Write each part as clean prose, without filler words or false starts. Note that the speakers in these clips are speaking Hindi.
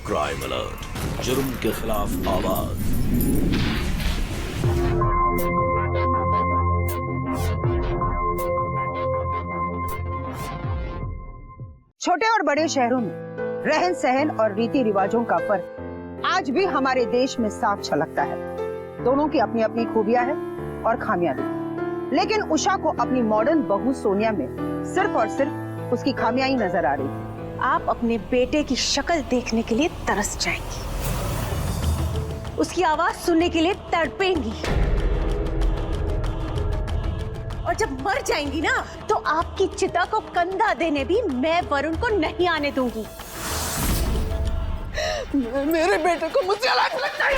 क्राइम अलर्ट, जुर्म के खिलाफ आवाज। छोटे और बड़े शहरों में रहन सहन और रीति रिवाजों का फर्क आज भी हमारे देश में साफ झलकता है। दोनों की अपनी अपनी खूबियां हैं और खामियां भी, लेकिन उषा को अपनी मॉडर्न बहू सोनिया में सिर्फ और सिर्फ उसकी खामियां ही नजर आ रही है। आप अपने बेटे की शक्ल देखने के लिए तरस जाएंगी, उसकी आवाज सुनने के लिए तड़पेंगी, और जब मर जाएंगी ना तो आपकी चिता को कंधा देने भी मैं वरुण को नहीं आने दूंगी। मेरे बेटे को मुझसे अलग लगता है।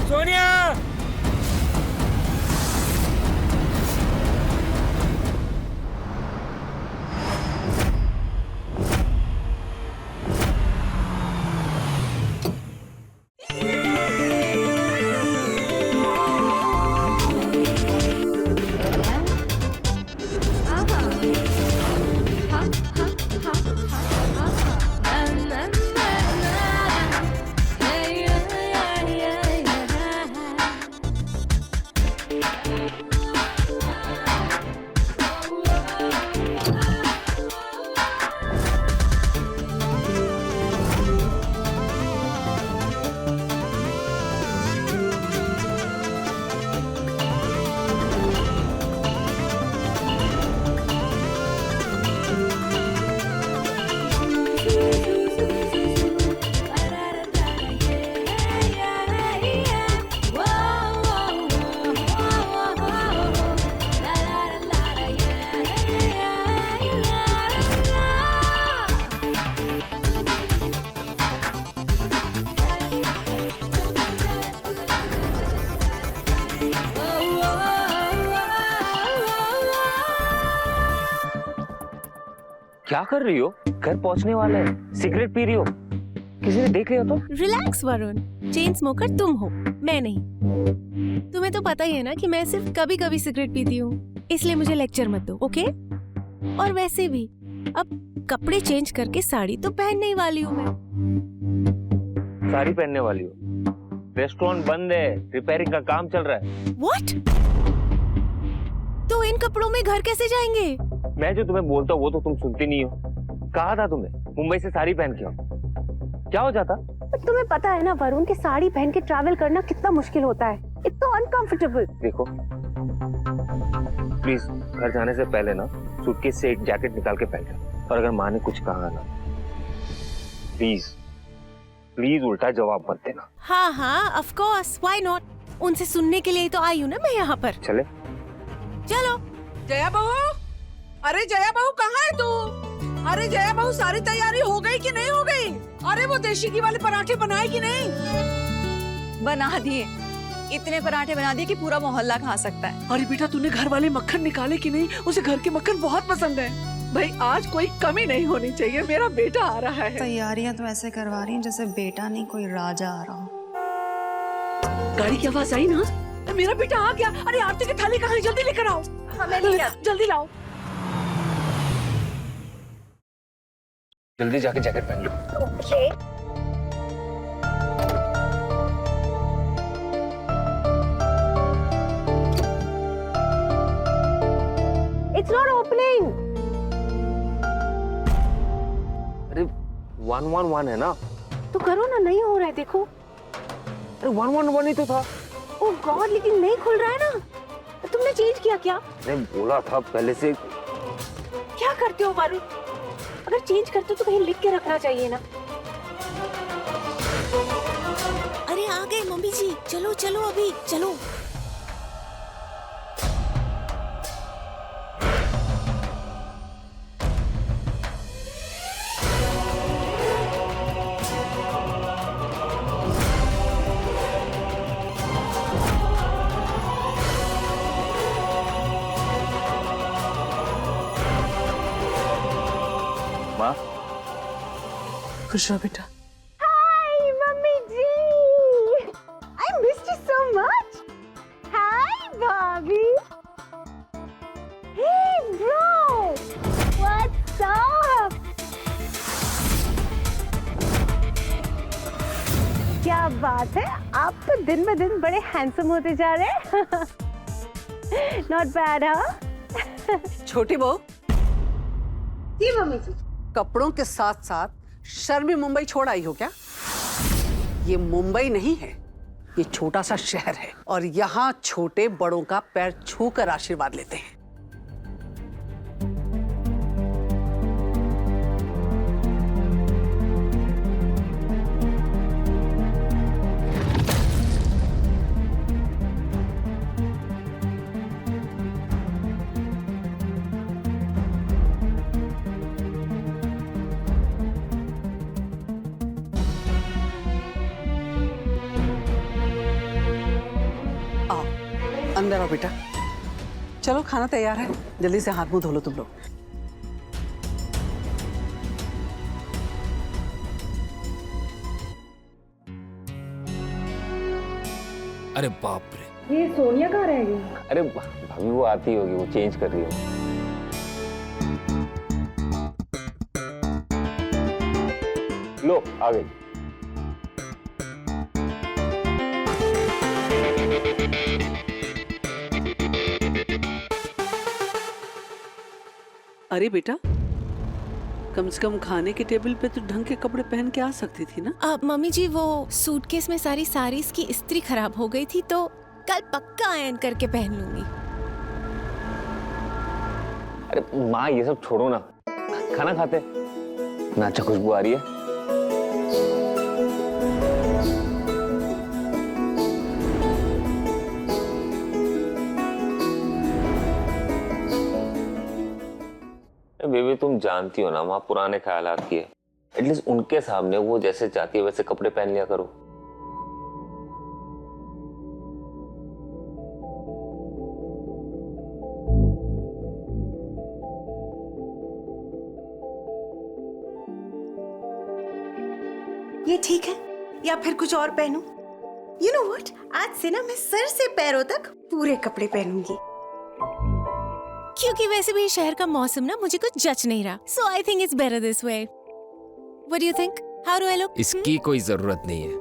सोनिया, क्या कर रही हो? घर पहुंचने वाले हैं, सिगरेट पी रही हो, किसी ने देख लिया तो? रिलैक्स वरुण, चेन स्मोकर तुम हो, मैं नहीं। तुम्हें तो पता ही है ना कि मैं सिर्फ कभी कभी सिगरेट पीती हूँ, इसलिए मुझे लेक्चर मत दो, ओके? और वैसे भी अब कपड़े चेंज करके साड़ी तो पहनने ही वाली हूँ मैं। साड़ी पहनने वाली हो? रेस्टोरेंट बंद है, रिपेयरिंग का काम चल रहा है। व्हाट? तो इन कपड़ों में घर कैसे जाएंगे? मैं जो तुम्हें बोलता हूँ वो तो तुम सुनती नहीं हो। कहा था तुम्हें मुंबई से साड़ी पहन के आओ, क्या हो जाता? तुम्हें पता है ना वरुण कि साड़ी पहन के ट्रैवल करना कितना मुश्किल होता है, इतना अनकंफर्टेबल। देखो प्लीज, घर जाने से पहले ना सूटकेस से एक जैकेट निकाल के पहन लो, और अगर माँ ने कुछ कहा ना प्लीज प्लीज उल्टा जवाब मत देना। हाँ हाँ, ऑफ कोर्स, व्हाई नॉट? उनसे सुनने के लिए तो आई हूँ ना मैं यहाँ पर। चले? चलो। जया बहू, अरे जया बहू कहाँ है तू? अरे जया बहू, सारी तैयारी हो गई कि नहीं हो गई? अरे वो देशी घी वाले पराठे बनाए कि नहीं? बना दिए, इतने पराठे बना दिए कि पूरा मोहल्ला खा सकता है। अरे बेटा, तूने घर वाले मक्खन निकाले कि नहीं? उसे घर के मक्खन बहुत पसंद है। भाई आज कोई कमी नहीं होनी चाहिए, मेरा बेटा आ रहा है। तैयारियां तो ऐसे करवा रही हैं जैसे बेटा नहीं कोई राजा आ रहा हो। गाड़ी की आवाज आई ना, मेरा बेटा आ गया। अरे आरती की थाली कहाँ है? जल्दी लेकर आओ। जल्दी लाओ। जल्दी जाके जैकेट पहन लो। ओके। It's not opening. अरे 111 है ना? तो करो ना, नहीं हो रहा है, देखो। अरे 111 ही तो था। ओह गॉड, लेकिन नहीं खुल रहा है ना। तुमने चेंज किया क्या? मैंने बोला था पहले से। क्या करते हो वरुण? अगर चेंज करते हो तो कहीं लिख के रखना चाहिए ना। अरे आ गए मम्मी जी, चलो चलो अभी चलो। माँ, खुश रहो बेटा। Hi mummy ji, I missed you so much. Hi भाभी। Hey bro, what's up? क्या बात है, आप तो दिन ब दिन बड़े हैंडसम होते जा रहे हैं। नॉट बैड, हाँ? छोटी बहू, जी मम्मी जी। कपड़ों के साथ साथ शर्मी मुंबई छोड़ आई हो क्या? ये मुंबई नहीं है, ये छोटा सा शहर है और यहाँ छोटे बड़ों का पैर छूकर आशीर्वाद लेते हैं। अंदर आओ बेटा, चलो खाना तैयार है, जल्दी से हाथ मुंह धो लो तुम लोग। अरे बाप रे, ये सोनिया कहाँ रह गई? अरे भाभी वो आती होगी, वो चेंज कर रही होगी। लो आ गई। अरे बेटा, कम से कम खाने के टेबल पे तो ढंग के कपड़े पहन के आ सकती थी ना। मम्मी जी वो सूटकेस में सारी साड़ीज की इस्त्री खराब हो गई थी तो कल पक्का आयरन करके पहन लूंगी। अरे माँ ये सब छोड़ो ना, खाना खाते। ना अच्छा खुशबू आ रही है। बेबी तुम जानती हो ना माँ पुराने ख्यालात की है। एटलीस्ट उनके सामने वो जैसे चाहती है वैसे कपड़े पहन लिया करो। ये ठीक है या फिर कुछ और पहनूं? You know what? आज से ना मैं सर से पैरों तक पूरे कपड़े पहनूंगी। क्योंकि वैसे भी शहर का मौसम ना मुझे कुछ जच नहीं रहा। So I think it's better this way. What do you think? How do I look? इसकी कोई जरूरत नहीं है।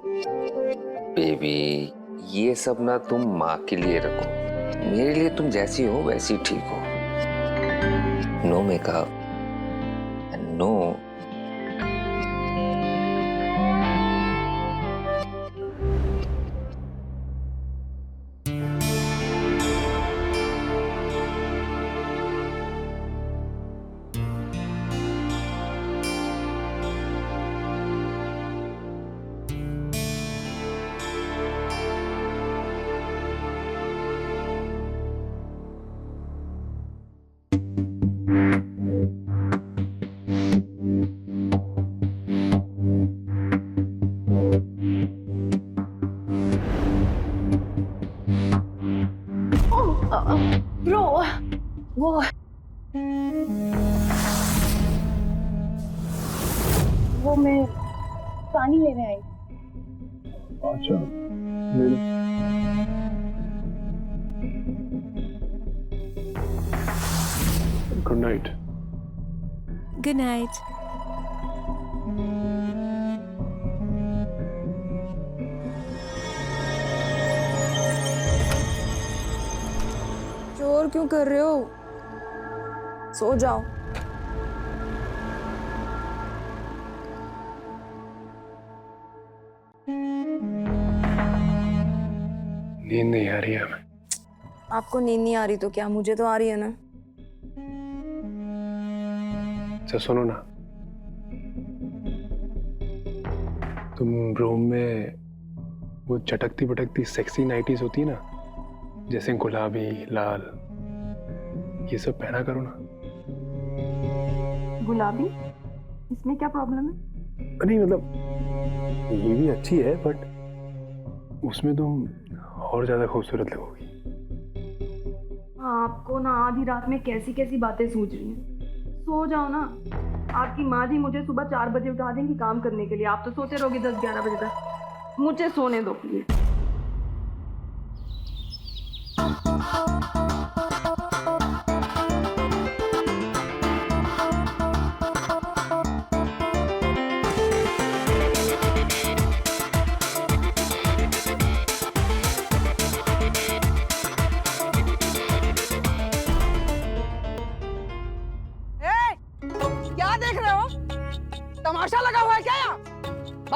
बेबी ये सब ना तुम माँ के लिए रखो, मेरे लिए तुम जैसी हो वैसी ठीक हो। No makeup, no. ब्रो, वो मैं पानी लेने आई। अच्छा, गुड नाइट। Good night. शोर क्यों कर रहे हो? सो जाओ। नींद नहीं आ रही है हमें। आपको नींद नहीं आ रही तो क्या, मुझे तो आ रही है ना। अच्छा सुनो ना, तुम रूम में वो चटकती पटकती सेक्सी नाइटीज होती है ना, जैसे गुलाबी लाल, ये सब पहना करो ना। गुलाबी? इसमें क्या प्रॉब्लम है? नहीं मतलब ये भी अच्छी है बट उसमें तुम और ज्यादा खूबसूरत लगोगी। आपको ना आधी रात में कैसी कैसी बातें सूझ रही हैं। सो जाओ ना। आपकी माँ जी मुझे सुबह 4 बजे उठा देंगी काम करने के लिए, आप तो सोते रहोगे 10-11 बजे तक। मुझे सोने दो प्लीज।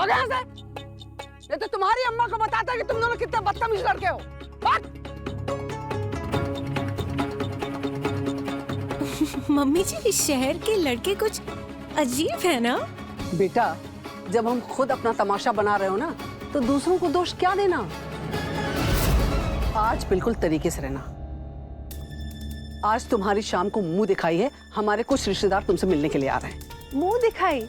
भागो यहाँ से। ये तो तुम्हारी अम्मा को बताता है कि तुम दोनों कितने बदतमीज लड़के हो। भाग। मम्मी जी, इस शहर के लड़के कुछ अजीब है ना? बेटा, जब हम खुद अपना तमाशा बना रहे हो ना, तो दूसरों को दोष क्या देना। आज बिल्कुल तरीके से रहना। आज तुम्हारी शाम को मुंह दिखाई है, हमारे कुछ रिश्तेदार तुमसे मिलने के लिए आ रहे हैं। मुंह दिखाई?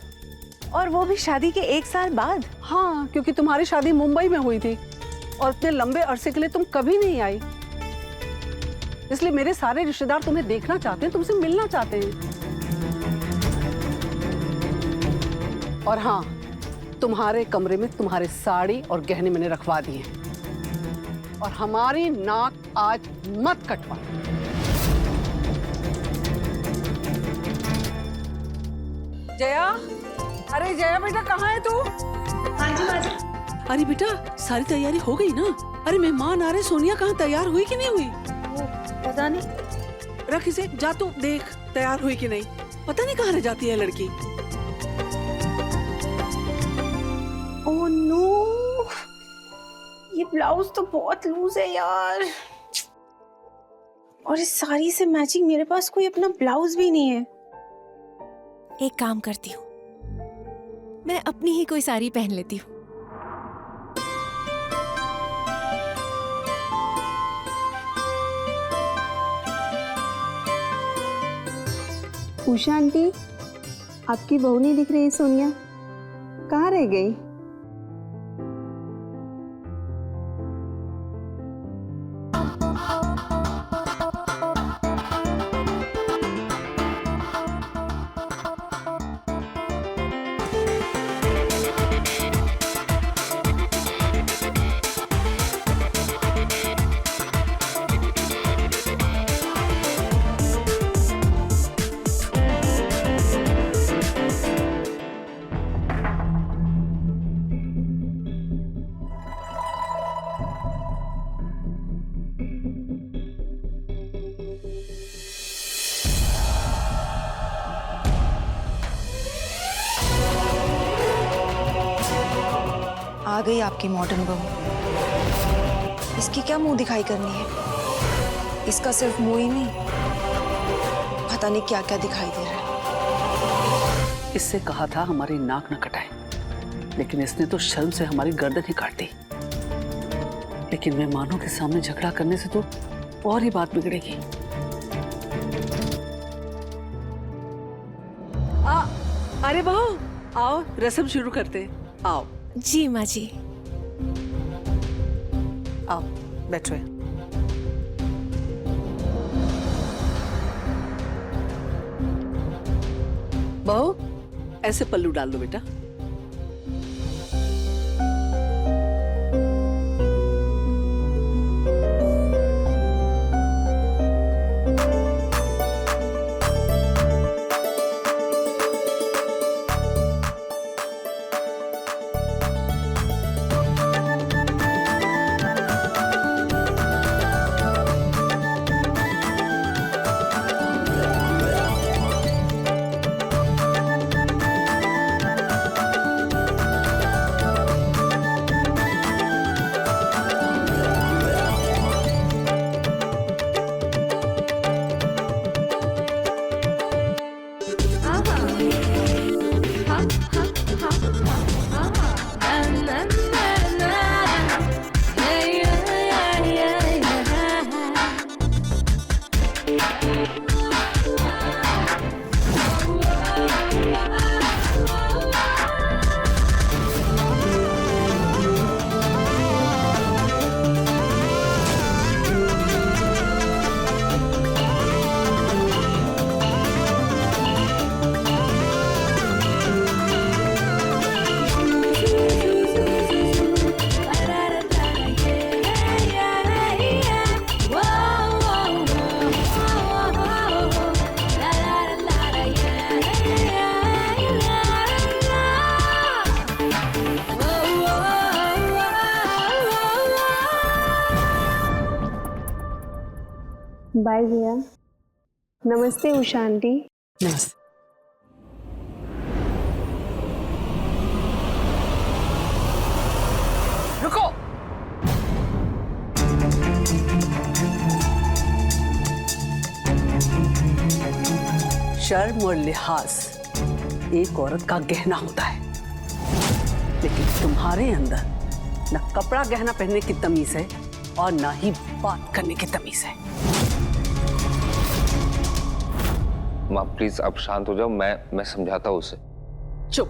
और वो भी शादी के 1 साल बाद? हाँ, क्योंकि तुम्हारी शादी मुंबई में हुई थी और इतने लंबे अरसे के लिए तुम कभी नहीं आई, इसलिए मेरे सारे रिश्तेदार तुम्हें देखना चाहते हैं, तुमसे मिलना चाहते हैं। और हाँ, तुम्हारे कमरे में तुम्हारे साड़ी और गहने मैंने रखवा दिए हैं। और हमारी नाक आज मत कटवा। जया, अरे जया बेटा, कहाँ है तू? हाँ जी माँ जी। अरे बेटा, सारी तैयारी हो गई ना? अरे मेहमान आ रहे, सोनिया कहाँ तैयार हुई कि नहीं हुई? पता नहीं। रख इसे, जा तू देख तैयार हुई कि नहीं। पता नहीं कहाँ रह जाती है लड़की। ओह नो, ये ब्लाउज तो बहुत लूज है यार। और इस साड़ी से मैचिंग मेरे पास कोई अपना ब्लाउज भी नहीं है। एक काम करती हूँ, मैं अपनी ही कोई साड़ी पहन लेती हूँ। उषा आंटी, आपकी बहू नहीं दिख रही। सोनिया कहाँ रह गई? आ गई आपकी मॉडर्न बहू। इसकी क्या मुंह दिखाई करनी है? इसका सिर्फ मुंह ही नहीं, पता नहीं क्या क्या दिखाई दे रहा है। इससे कहा था हमारी नाक न कटाए, लेकिन इसने तो शर्म से हमारी गर्दन ही काट दी। लेकिन मेहमानों के सामने झगड़ा करने से तो और ही बात बिगड़ेगी। अरे बहू, आओ रस्म शुरू करते हैं। आओ। जी माँ जी। आओ बैठो। बहू, ऐसे पल्लू डाल दो बेटा। बाय भैया। नमस्ते उषा आंटी। नमस्ते। शर्म और लिहाज एक औरत का गहना होता है, लेकिन तुम्हारे अंदर न कपड़ा गहना पहनने की तमीज है और ना ही बात करने की तमीज है। माँ प्लीज अब शांत हो जाओ, मैं समझाता हूँ उसे। चुप।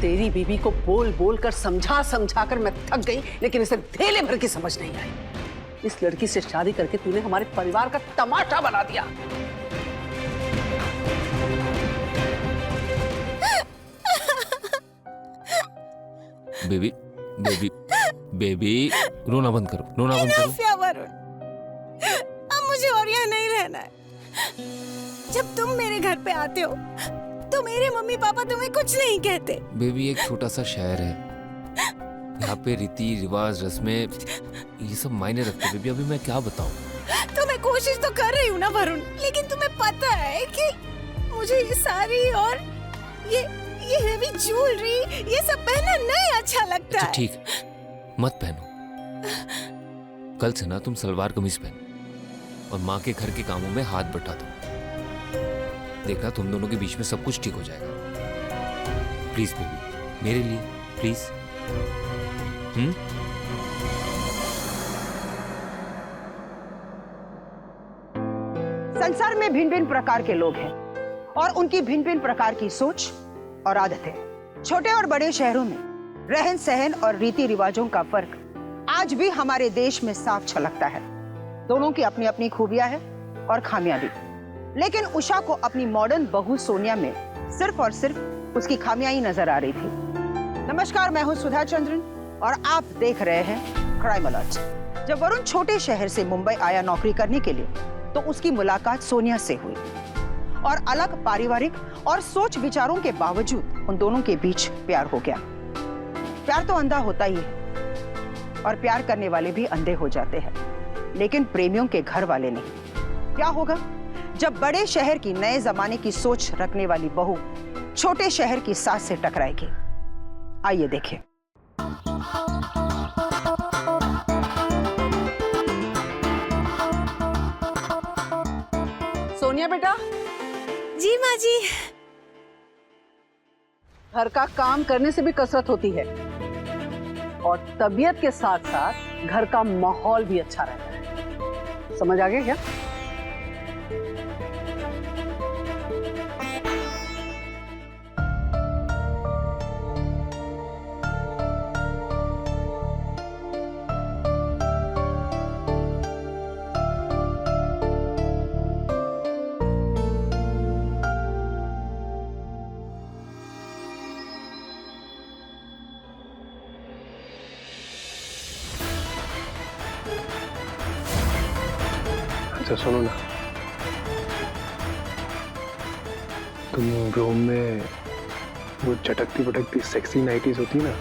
तेरी बीबी को बोल बोल कर समझा समझा कर मैं थक गई, लेकिन इसे धेले भर की समझ नहीं आई। इस लड़की से शादी करके तूने हमारे परिवार का तमाशा बना दिया। बेबी बेबी बेबी, रोना बंद करो, रोना बंद करो। वरुण, अब मुझे और यहाँ नहीं रहना है। जब तुम मेरे घर पे आते हो तो मेरे मम्मी पापा तुम्हें कुछ नहीं कहते। बेबी एक छोटा सा शहर है, यहाँ पे रीति रिवाज रस्में ये सब मायने रखते। बेबी अभी मैं क्या बताऊँ। तो मैं कोशिश तो कर रही हूँ ना वरुण, लेकिन तुम्हें पता है कि मुझे ये साड़ी और ये हेवी ज्वेलरी ये सब पहनना नहीं अच्छा लगता है। ठीक है, मत पहनो। कल से ना तुम सलवार कमीज पहनो और माँ के घर के कामों में हाथ बटा दो। देखना तुम दोनों के बीच में सब कुछ ठीक हो जाएगा। प्लीज बेबी, मेरे लिए प्लीज। संसार में भिन्न भिन्न प्रकार के लोग हैं और उनकी भिन्न भिन्न प्रकार की सोच और आदतें। छोटे और बड़े शहरों में रहन सहन और रीति रिवाजों का फर्क आज भी हमारे देश में साफ झलकता है। दोनों की अपनी अपनी खूबियां हैं और खामियां भी, लेकिन उषा को अपनी मॉडर्न बहू सोनिया में सिर्फ और सिर्फ उसकी खामियां ही नजर आ रही थी। नमस्कार, मैं हूं सुधा चंद्रन और आप देख रहे हैं क्राइम अलर्ट। जब वरुण छोटे शहर से मुंबई आया नौकरी करने के लिए, तो उसकी मुलाकात सोनिया से हुई और अलग पारिवारिक और सोच विचारों के बावजूद उन दोनों के बीच प्यार हो गया। प्यार तो अंधा होता ही है और प्यार करने वाले भी अंधे हो जाते हैं, लेकिन प्रेमियों के घर वाले नहीं। क्या होगा जब बड़े शहर की नए जमाने की सोच रखने वाली बहू छोटे शहर की सास से टकराएगी? आइए देखें। सोनिया बेटा। जी माँ जी। घर का काम करने से भी कसरत होती है और तबीयत के साथ साथ घर का माहौल भी अच्छा रहता है। समझ आ गया क्या? अच्छा सुनो ना, तुम रूम में वो चटकती पटकती सेक्सी नाइटीज होती ना,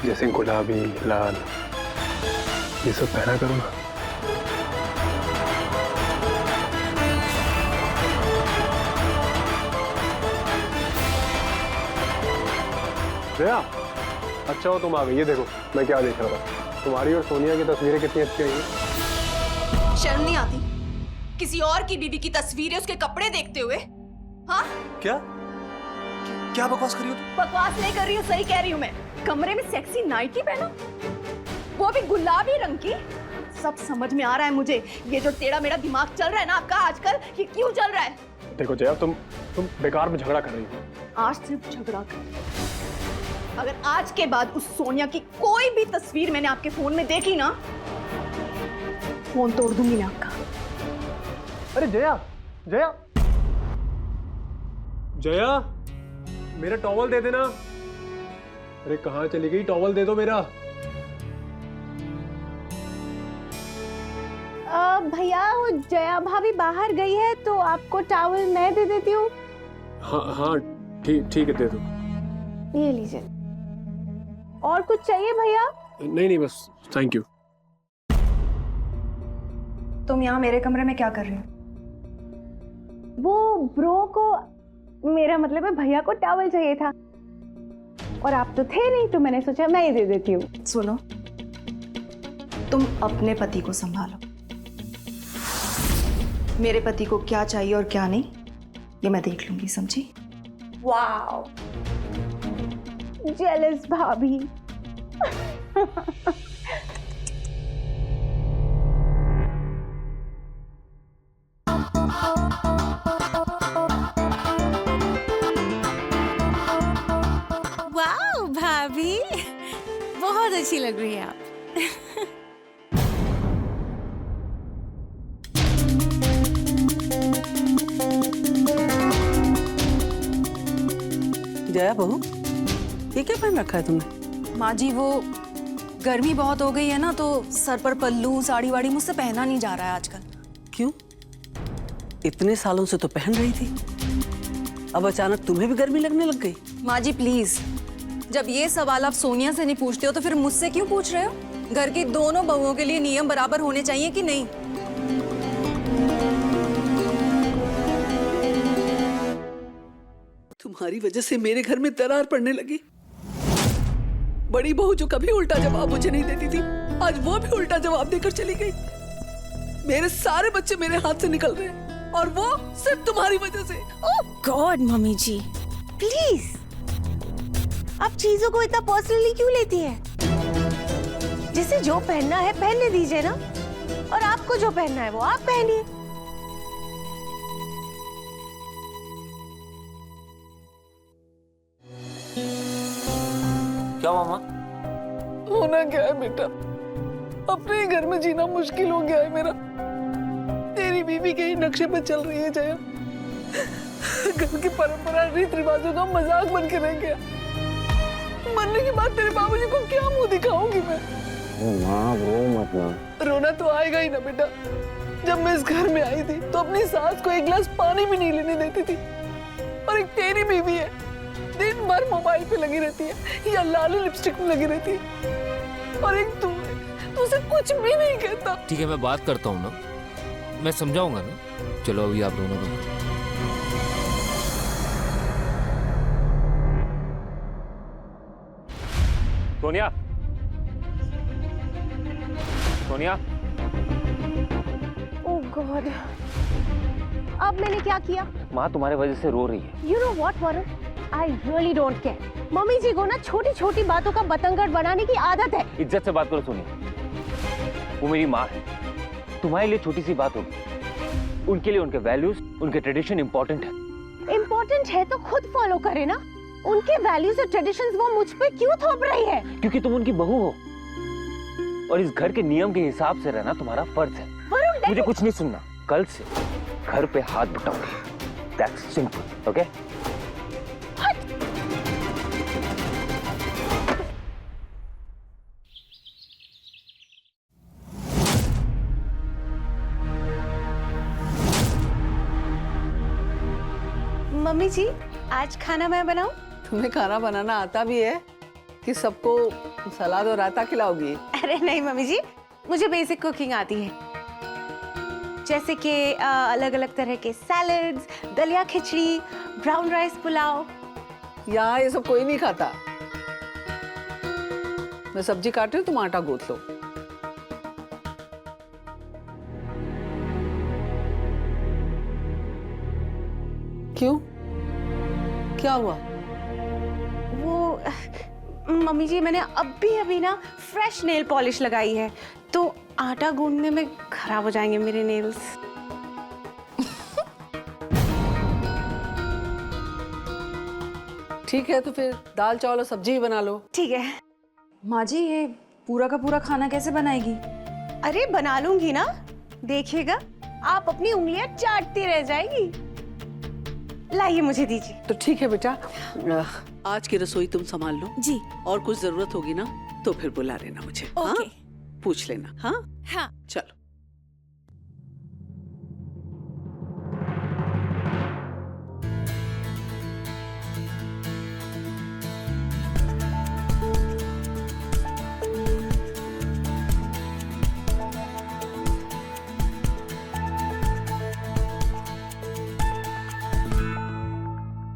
जैसे गुलाबी लाल, ये सब पहना करो ना। जया, अच्छा हो तुम आ गई। ये देखो मैं क्या देख रहा था, तुम्हारी और सोनिया की तस्वीरें कितनी अच्छी आई हैं। शर्म नहीं आती? किसी और की बीवी की तस्वीरें उसके कपड़े देखते हुए? हाँ? क्या बकवास कर रही हो तुम? बकवास नहीं कर रही हूँ, सही कह रही हूँ मैं। कमरे में सेक्सी नाइटी पहनो, वो भी गुलाबी रंग की। सब समझ में आ रहा है मुझे। ये जो टेढ़ा मेढ़ा दिमाग चल रहा है ना आपका आजकल, ये क्यों चल रहा है? देखो जया, तुम बेकार में झगड़ा कर रही हो। आज सिर्फ झगड़ा कर। अगर आज के बाद उस सोनिया की कोई भी तस्वीर मैंने आपके फोन में देखी ना, फोन तोड़ दूंगी मैं आपका। अरे जया, जया, जया, मेरा टॉवल दे देना। अरे कहाँ चली गई? टॉवल दे दो मेरा। भैया वो जया भाभी बाहर गई है तो आपको टॉवल मैं दे देती हूँ। हाँ ठीक है, दे दो। ये लीजिए। और कुछ चाहिए भैया? नहीं बस थैंक यू। तुम यहाँ मेरे कमरे में क्या कर रही हो? वो ब्रो को, मेरा मतलब है भैया को टॉवल चाहिए था और आप तो थे नहीं, तो मैंने सोचा मैं ही दे देती हूँ। सुनो, तुम अपने पति को संभालो। मेरे पति को क्या चाहिए और क्या नहीं ये मैं देख लूंगी, समझी? वाओ, जेलस भाभी। वाह भाभी, बहुत अच्छी लग रही है आप। जया बहू, ये क्या पहन रखा है तुमने? माँ जी वो गर्मी बहुत हो गई है ना, तो सर पर पल्लू साड़ी वाड़ी मुझसे पहना नहीं जा रहा है आजकल। क्यों? इतने सालों से तो पहन रही थी, अब अचानक तुम्हें भी गर्मी लगने लग गई? माँ जी प्लीज, जब ये सवाल आप सोनिया से नहीं पूछते हो तो फिर मुझसे क्यों पूछ रहे हो? घर की दोनों बहुओं के लिए नियम बराबर होने चाहिए कि नहीं? तुम्हारी वजह से मेरे घर में दरार पड़ने लगी। बड़ी बहू जो कभी उल्टा जवाब मुझे नहीं देती थी, आज वो भी उल्टा जवाब देकर चली गई। मेरे सारे बच्चे मेरे हाथ से निकल रहे हैं और वो सिर्फ तुम्हारी वजह से। ओह गॉड मम्मी जी, प्लीज आप चीजों को इतना पर्सनली क्यों लेती है? जिसे जो पहनना है पहनने दीजिए ना, और आपको जो पहनना है वो आप पहनिए। क्या मामा? होना क्या है बेटा, अपने ही घर में जीना मुश्किल हो गया है मेरा। तेरी बीवी के ही नक्शे पे चल रही है जया। घर की परंपरा रीत रिवाजों का मजाक बन के रह गया। मरने के बाद तेरे बाबूजी को क्या मुंह दिखाऊंगी मैं? माँ रो मत ना। रोना तो आएगा ही ना बेटा। जब मैं इस घर में आई थी तो अपनी सास को एक गिलास पानी भी नहीं लेने देती थी, और एक तेरी बीवी है दिन भर मोबाइल पे लगी रहती है या लाली लिपस्टिक में लगी रहती है, और एक तू उसे कुछ भी नहीं कहता। ठीक है, मैं बात करता हूँ ना, मैं समझाऊंगा ना। चलो अभी आप रोना बंद करो। सोनिया, सोनिया, ओह गॉड, अब मैंने क्या किया? माँ तुम्हारे वजह से रो रही है। You know what Varun, I really don't care. Mummy ji को ना छोटी छोटी बातों का बतंगड़ बनाने की आदत है। इज्जत से बात करो सोनिया, वो मेरी माँ है। तुम्हारे लिए छोटी सी बात होगी, उनके लिए उनके वैल्यूज, उनके ट्रेडिशन इंपॉर्टेंट है। इम्पोर्टेंट है तो खुद फॉलो करे ना। उनके वैल्यूज और ट्रेडिशंस वो मुझ पे क्यों थोप रही है? क्योंकि तुम उनकी बहू हो और इस घर के नियम के हिसाब से रहना तुम्हारा फर्ज है। मुझे कुछ नहीं सुनना, कल से घर पे हाथ बटाओगे। That's simple, okay? Mummy ji, आज खाना मैं बनाऊं? तुम्हें खाना बनाना आता भी है कि सबको सलाद और रायता खिलाओगी? अरे नहीं मम्मी जी, मुझे बेसिक कुकिंग आती है, जैसे कि अलग अलग तरह के सैलड्स, दलिया खिचड़ी, ब्राउन राइस पुलाव। यहाँ ये सब कोई नहीं खाता। मैं सब्जी काट रही हूँ, तुम आटा गूंथ लो। क्यों, क्या हुआ? वो मम्मी जी, मैंने अभी ना फ्रेश नेल पॉलिश लगाई है, तो आटा गूंदने में खराब हो जाएंगे मेरे नेल्स। ठीक है, तो फिर दाल चावल और सब्जी ही बना लो। ठीक है। माँ जी ये पूरा का पूरा खाना कैसे बनाएगी? अरे बना लूंगी ना, देखिएगा आप अपनी उंगलियां चाटती रह जाएगी। लाइए मुझे दीजिए। तो ठीक है बेटा, आज की रसोई तुम संभाल लो जी। और कुछ जरूरत होगी ना तो फिर बुला लेना मुझे। ओके। हाँ? पूछ लेना। हाँ हाँ। चलो।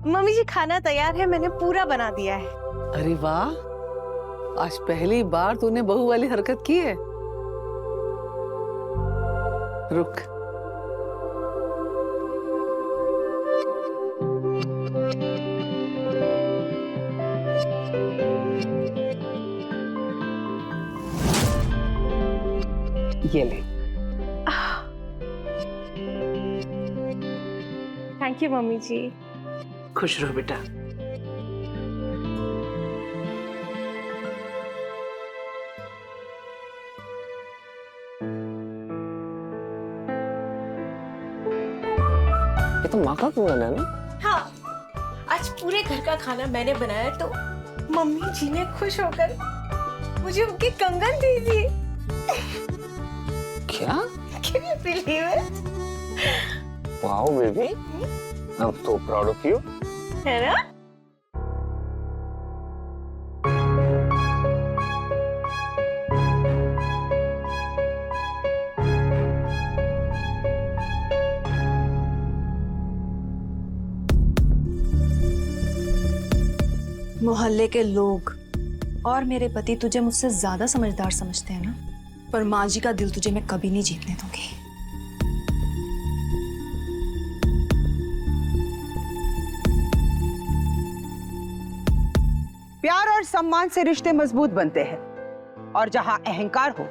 मम्मी जी खाना तैयार है, मैंने पूरा बना दिया है। अरे वाह, आज पहली बार तूने बहू वाली हरकत की है। रुक, ये ले। थैंक यू मम्मी जी। खुश रहो बेटा। ये तो माँ का खाना है ना? हाँ, आज पूरे घर का खाना मैंने बनाया तो मम्मी जी ने खुश होकर मुझे उनके कंगन दे दिए। क्या? Can you believe it? Wow, baby. I'm so proud of you. है ना? मोहल्ले के लोग और मेरे पति तुझे मुझसे ज्यादा समझदार समझते हैं ना, पर माँ जी का दिल तुझे मैं कभी नहीं जीतने दूंगी। प्यार और सम्मान से रिश्ते मजबूत बनते हैं और जहां अहंकार हो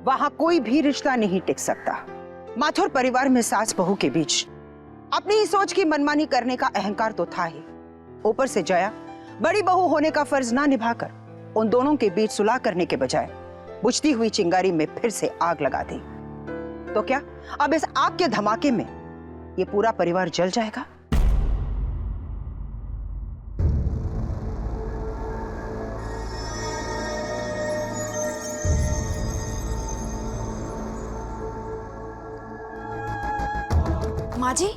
वहां कोई भी रिश्ता नहीं टिक सकता। माथुर परिवार में सास बहू के बीच अपनी ही सोच की मनमानी करने का अहंकार तो था ही, ऊपर से जया बड़ी बहू होने का फर्ज ना निभाकर उन दोनों के बीच सुलह करने के बजाय बुझती हुई चिंगारी में फिर से आग लगा दी। तो क्या अब इस आग के धमाके में ये पूरा परिवार जल जाएगा? माँ जी,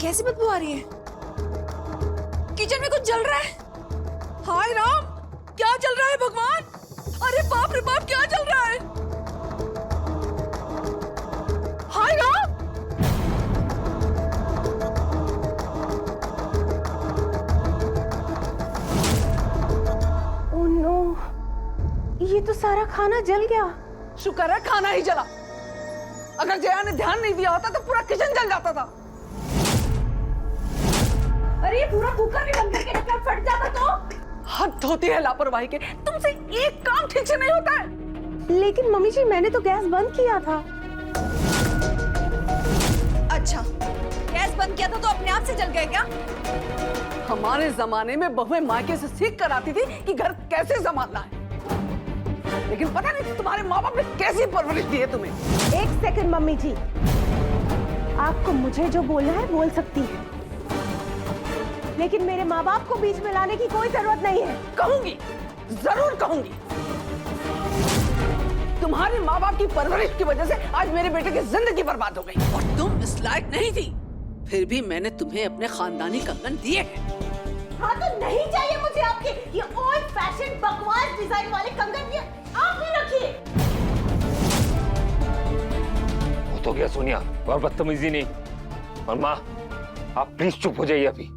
कैसी बदबू आ रही है? किचन में कुछ जल रहा है। हाय राम, क्या चल रहा है भगवान? अरे बाप रे बाप, क्या चल रहा है? हाय राम! ओह नो, ये तो सारा खाना जल गया। शुक्र है खाना ही जला। अगर जया ने ध्यान नहीं दिया होता तो पूरा किचन जल जाता था। अरे ये पूरा कुकर भी बंद करके रखा, फट जाता तो। हद होती है लापरवाही के, तुमसे एक काम ठीक से नहीं होता है। लेकिन मम्मी जी, मैंने तो गैस बंद किया था। अच्छा, गैस बंद किया था तो अपने आप से जल गए क्या? हमारे जमाने में बहुएं मायके से सीख कर आती थी कि घर कैसे संभालना है, लेकिन पता नहीं तुम्हारे माँ बाप ने कैसी परवरिश दी है तुम्हें। एक सेकंड मम्मी जी, आपको मुझे जो बोलना है बोल सकती है, लेकिन मेरे माँ बाप को बीच में लाने की कोई जरूरत नहीं है। कहूंगी, जरूर कहूंगी। तुम्हारे माँ बाप की परवरिश की वजह से आज मेरे बेटे की जिंदगी बर्बाद हो गई। और तुम इस लायक नहीं थी, फिर भी मैंने तुम्हें अपने खानदानी कंगन दिए हैं। हाँ तो नहीं चाहिए मुझे आपके ये ओल्ड फैशन बकवास डिजाइन वाले कंगन, ये आप ही रखिए। वो तो क्या सोनिया, और बदतमीजी नहीं। और माँ, आप प्लीज चुप हो जाइए अभी।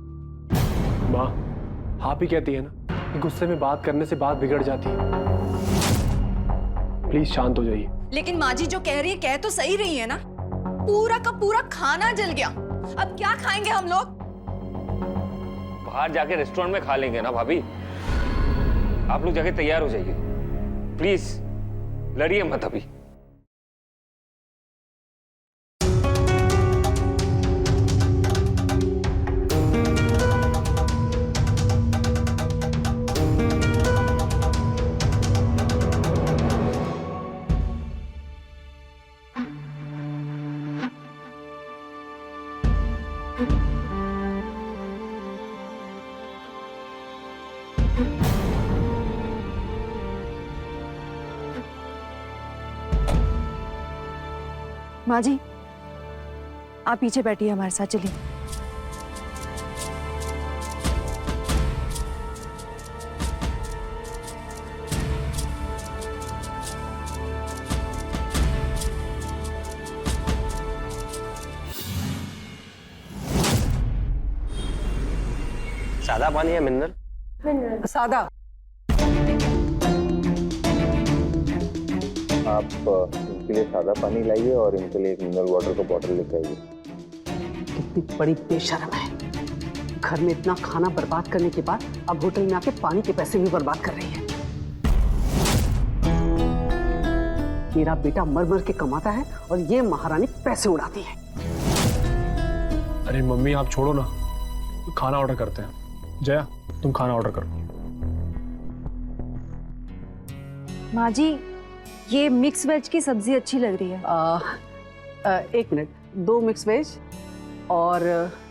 माँ, आप ही कहती है ना कि गुस्से में बात करने से बात बिगड़ जाती है। प्लीज शांत हो जाइए। लेकिन माँ जी जो कह रही है कह तो सही रही है ना, पूरा का पूरा खाना जल गया। अब क्या खाएंगे हम लोग? बाहर जाके रेस्टोरेंट में खा लेंगे ना भाभी। आप लोग जाके तैयार हो जाइए प्लीज, लड़िए मत अभी। माँ जी, आप पीछे बैठिए, हमारे साथ चलिए। सादा पानी है मिनरल? सादा। आप इनके लिए सादा पानी लाइए और इनके लिए एक मिनरल वाटर का बॉटल लेकर आइए। कितनी बड़ी बेशर्म है, घर में इतना खाना बर्बाद करने के बाद अब होटल में आके पानी के पैसे भी बर्बाद कर रही है। मेरा बेटा मर मर के कमाता है और ये महारानी पैसे उड़ाती है। अरे मम्मी आप छोड़ो ना, खाना ऑर्डर करते हैं। जया तुम खाना ऑर्डर करो। माँ जी, ये मिक्स वेज की सब्जी अच्छी लग रही है। 1 मिनट, 2 मिक्स वेज और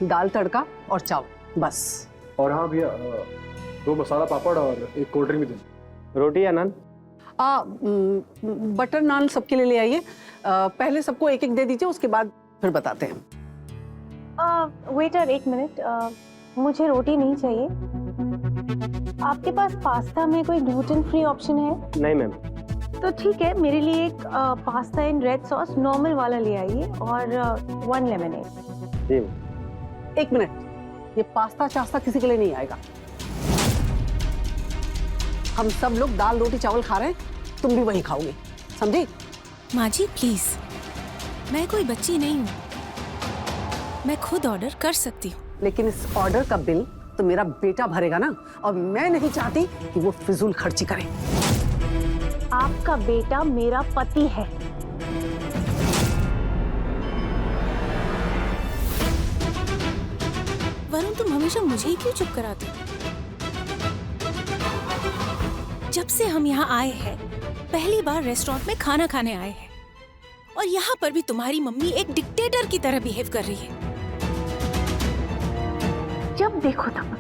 दाल तड़का और चावल, बस। और हाँ भैया 2 मसाला पापड़ और 1 कोल्ड ड्रिंक भी दे। रोटी या नान? बटर नान सबके लिए ले आइए। पहले सबको 1-1 दे दीजिए, उसके बाद फिर बताते हैं। वेटर 1 मिनट, मुझे रोटी नहीं चाहिए। आपके पास पास्ता में कोई ग्लूटेन फ्री ऑप्शन है? नहीं मैम। तो ठीक है, मेरे लिए एक pasta in red sauce normal वाला ले आइए और 1 लेमनेड। जी। 1 मिनट, ये पास्ता चास्ता किसी के लिए नहीं आएगा। हम सब लोग दाल रोटी चावल खा रहे हैं, तुम भी वही खाओगे, समझी? माँ जी प्लीज, मैं कोई बच्ची नहीं हूँ, मैं खुद ऑर्डर कर सकती हूँ। लेकिन इस ऑर्डर का बिल तो मेरा बेटा भरेगा ना, और मैं नहीं चाहती कि वो फिजूल खर्ची करे। आपका बेटा मेरा पति है। वरुण, तुम हमेशा मुझे ही क्यों चुप कराते हो? जब से हम यहाँ आए हैं, पहली बार रेस्टोरेंट में खाना खाने आए हैं, और यहाँ पर भी तुम्हारी मम्मी एक डिक्टेटर की तरह बिहेव कर रही है। जब देखो तब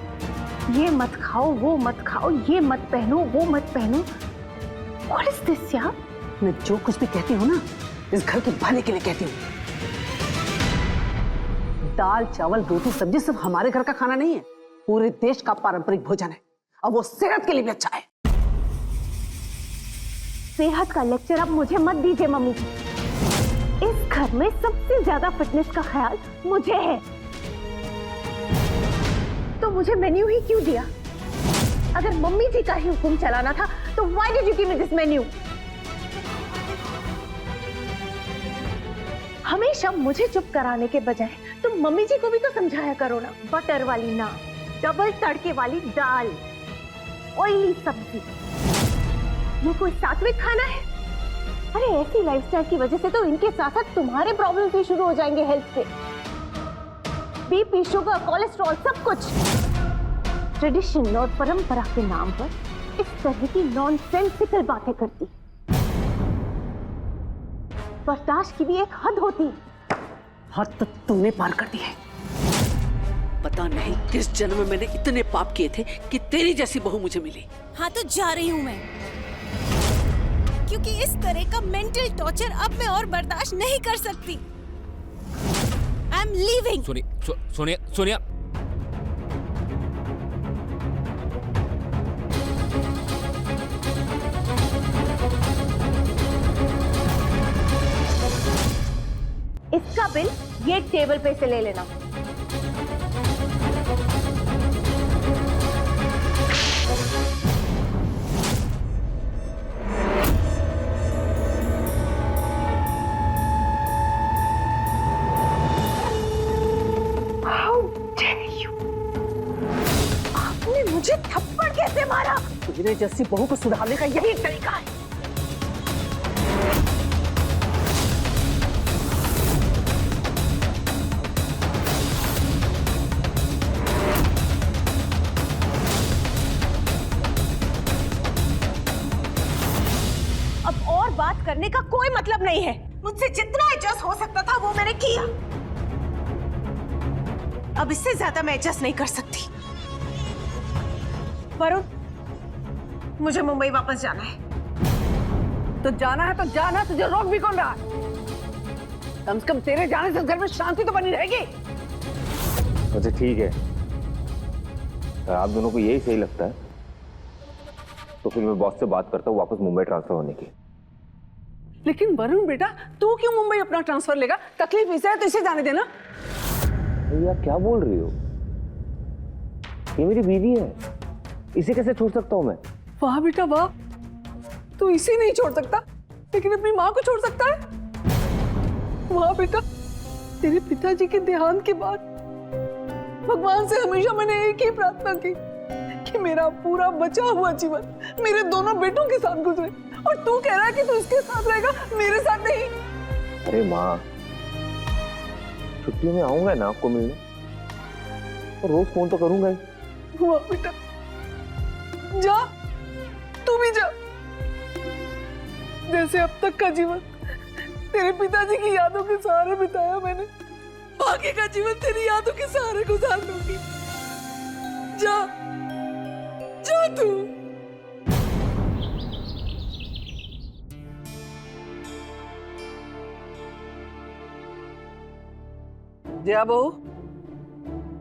ये मत खाओ, वो मत खाओ, ये मत पहनो, वो मत पहनो। What is this यार? मैं जो कुछ भी कहती हूँ ना, इस घर के भले के लिए कहती हूँ। दाल चावल रोटी सब्जी सिर्फ हमारे घर का खाना नहीं है, पूरे देश का पारंपरिक भोजन है, और वो सेहत के लिए भी अच्छा है। सेहत का लेक्चर अब मुझे मत दीजिए मम्मी जी। इस घर में सबसे ज्यादा फिटनेस का ख्याल मुझे है, तो मुझे मेन्यू ही क्यों दिया? अगर मम्मी जी का ही हुक्म चलाना था तो why did you give me this menu? हमेशा मुझे चुप कराने के बजाय तुम मम्मी जी को भी तो समझाया करो ना। बटर वाली नान, डबल तड़के वाली दाल, ऑयली सब्जी, ये कोई सात्विक खाना है? अरे ऐसी लाइफस्टाइल की वजह से तो इनके साथ साथ तुम्हारे प्रॉब्लम्स भी शुरू हो जाएंगे हेल्थ के। बीपी, शुगर, कोलेस्ट्रॉल, सब कुछ। ट्रेडिशन और परंपरा के नाम पर इस तरह की नॉनसेंसिकल बातें करती। बर्दाश्त की भी एक हद होती है। हद तो तूने पार कर दी है। पता नहीं किस जन्म में मैंने इतने पाप किए थे कि तेरी जैसी बहू मुझे मिली। हाँ तो जा रही हूँ मैं, क्योंकि इस तरह का मेंटल टॉर्चर अब मैं और बर्दाश्त नहीं कर सकती। I am leaving. Sonia Sonia, इसका बिल ये टेबल पे से ले लेना। How dare you? आपने मुझे थप्पड़ कैसे मारा? तेरे जैसी बहू को सुधारने का यही तरीका है। बात करने का कोई मतलब नहीं है। मुझसे जितना एडजस्ट हो सकता था वो मैंने किया। अब इससे ज्यादा मैं एडजस्ट नहीं कर सकती। वरुण, मुझे मुंबई वापस जाना है। तो जाना है तो जाना, तुझे रोक भी कौन रहा? कम से कम तेरे जाने से घर में शांति तो बनी रहेगी। अच्छा ठीक है, अगर आप दोनों को यही सही लगता है तो फिर मैं बॉस से बात करता हूँ वापस मुंबई ट्रांसफर होने की। लेकिन वरुण बेटा, तू क्यों मुंबई अपना ट्रांसफर लेगा? तकलीफ इसे है तो इसे जाने देना। यार क्या बोल रही हो? ये मेरी बीवी है, इसे कैसे छोड़ सकता हूँ मैं? वाह बेटा वाह, तू इसे नहीं छोड़ सकता लेकिन अपनी माँ को छोड़ सकता है। वाह बेटा, तेरे पिताजी के देहांत के बाद भगवान से हमेशा मैंने एक ही प्रार्थना की कि मेरा पूरा बचा हुआ जीवन मेरे दोनों बेटों के साथ गुजरे, और तू कह रहा है कि तू इसके साथ रहेगा, मेरे साथ नहीं। अरे माँ, छुट्टियों में आऊंगा ना आपको मिलने, और रोज फोन तो करूंगा ही। हुआ बेटा, जा, तू भी जा। जैसे अब तक का जीवन तेरे पिताजी की यादों के सहारे बिताया मैंने, बाकी का जीवन तेरी यादों के सहारे गुजार लूंगी। जा, जा तू। जया बहू,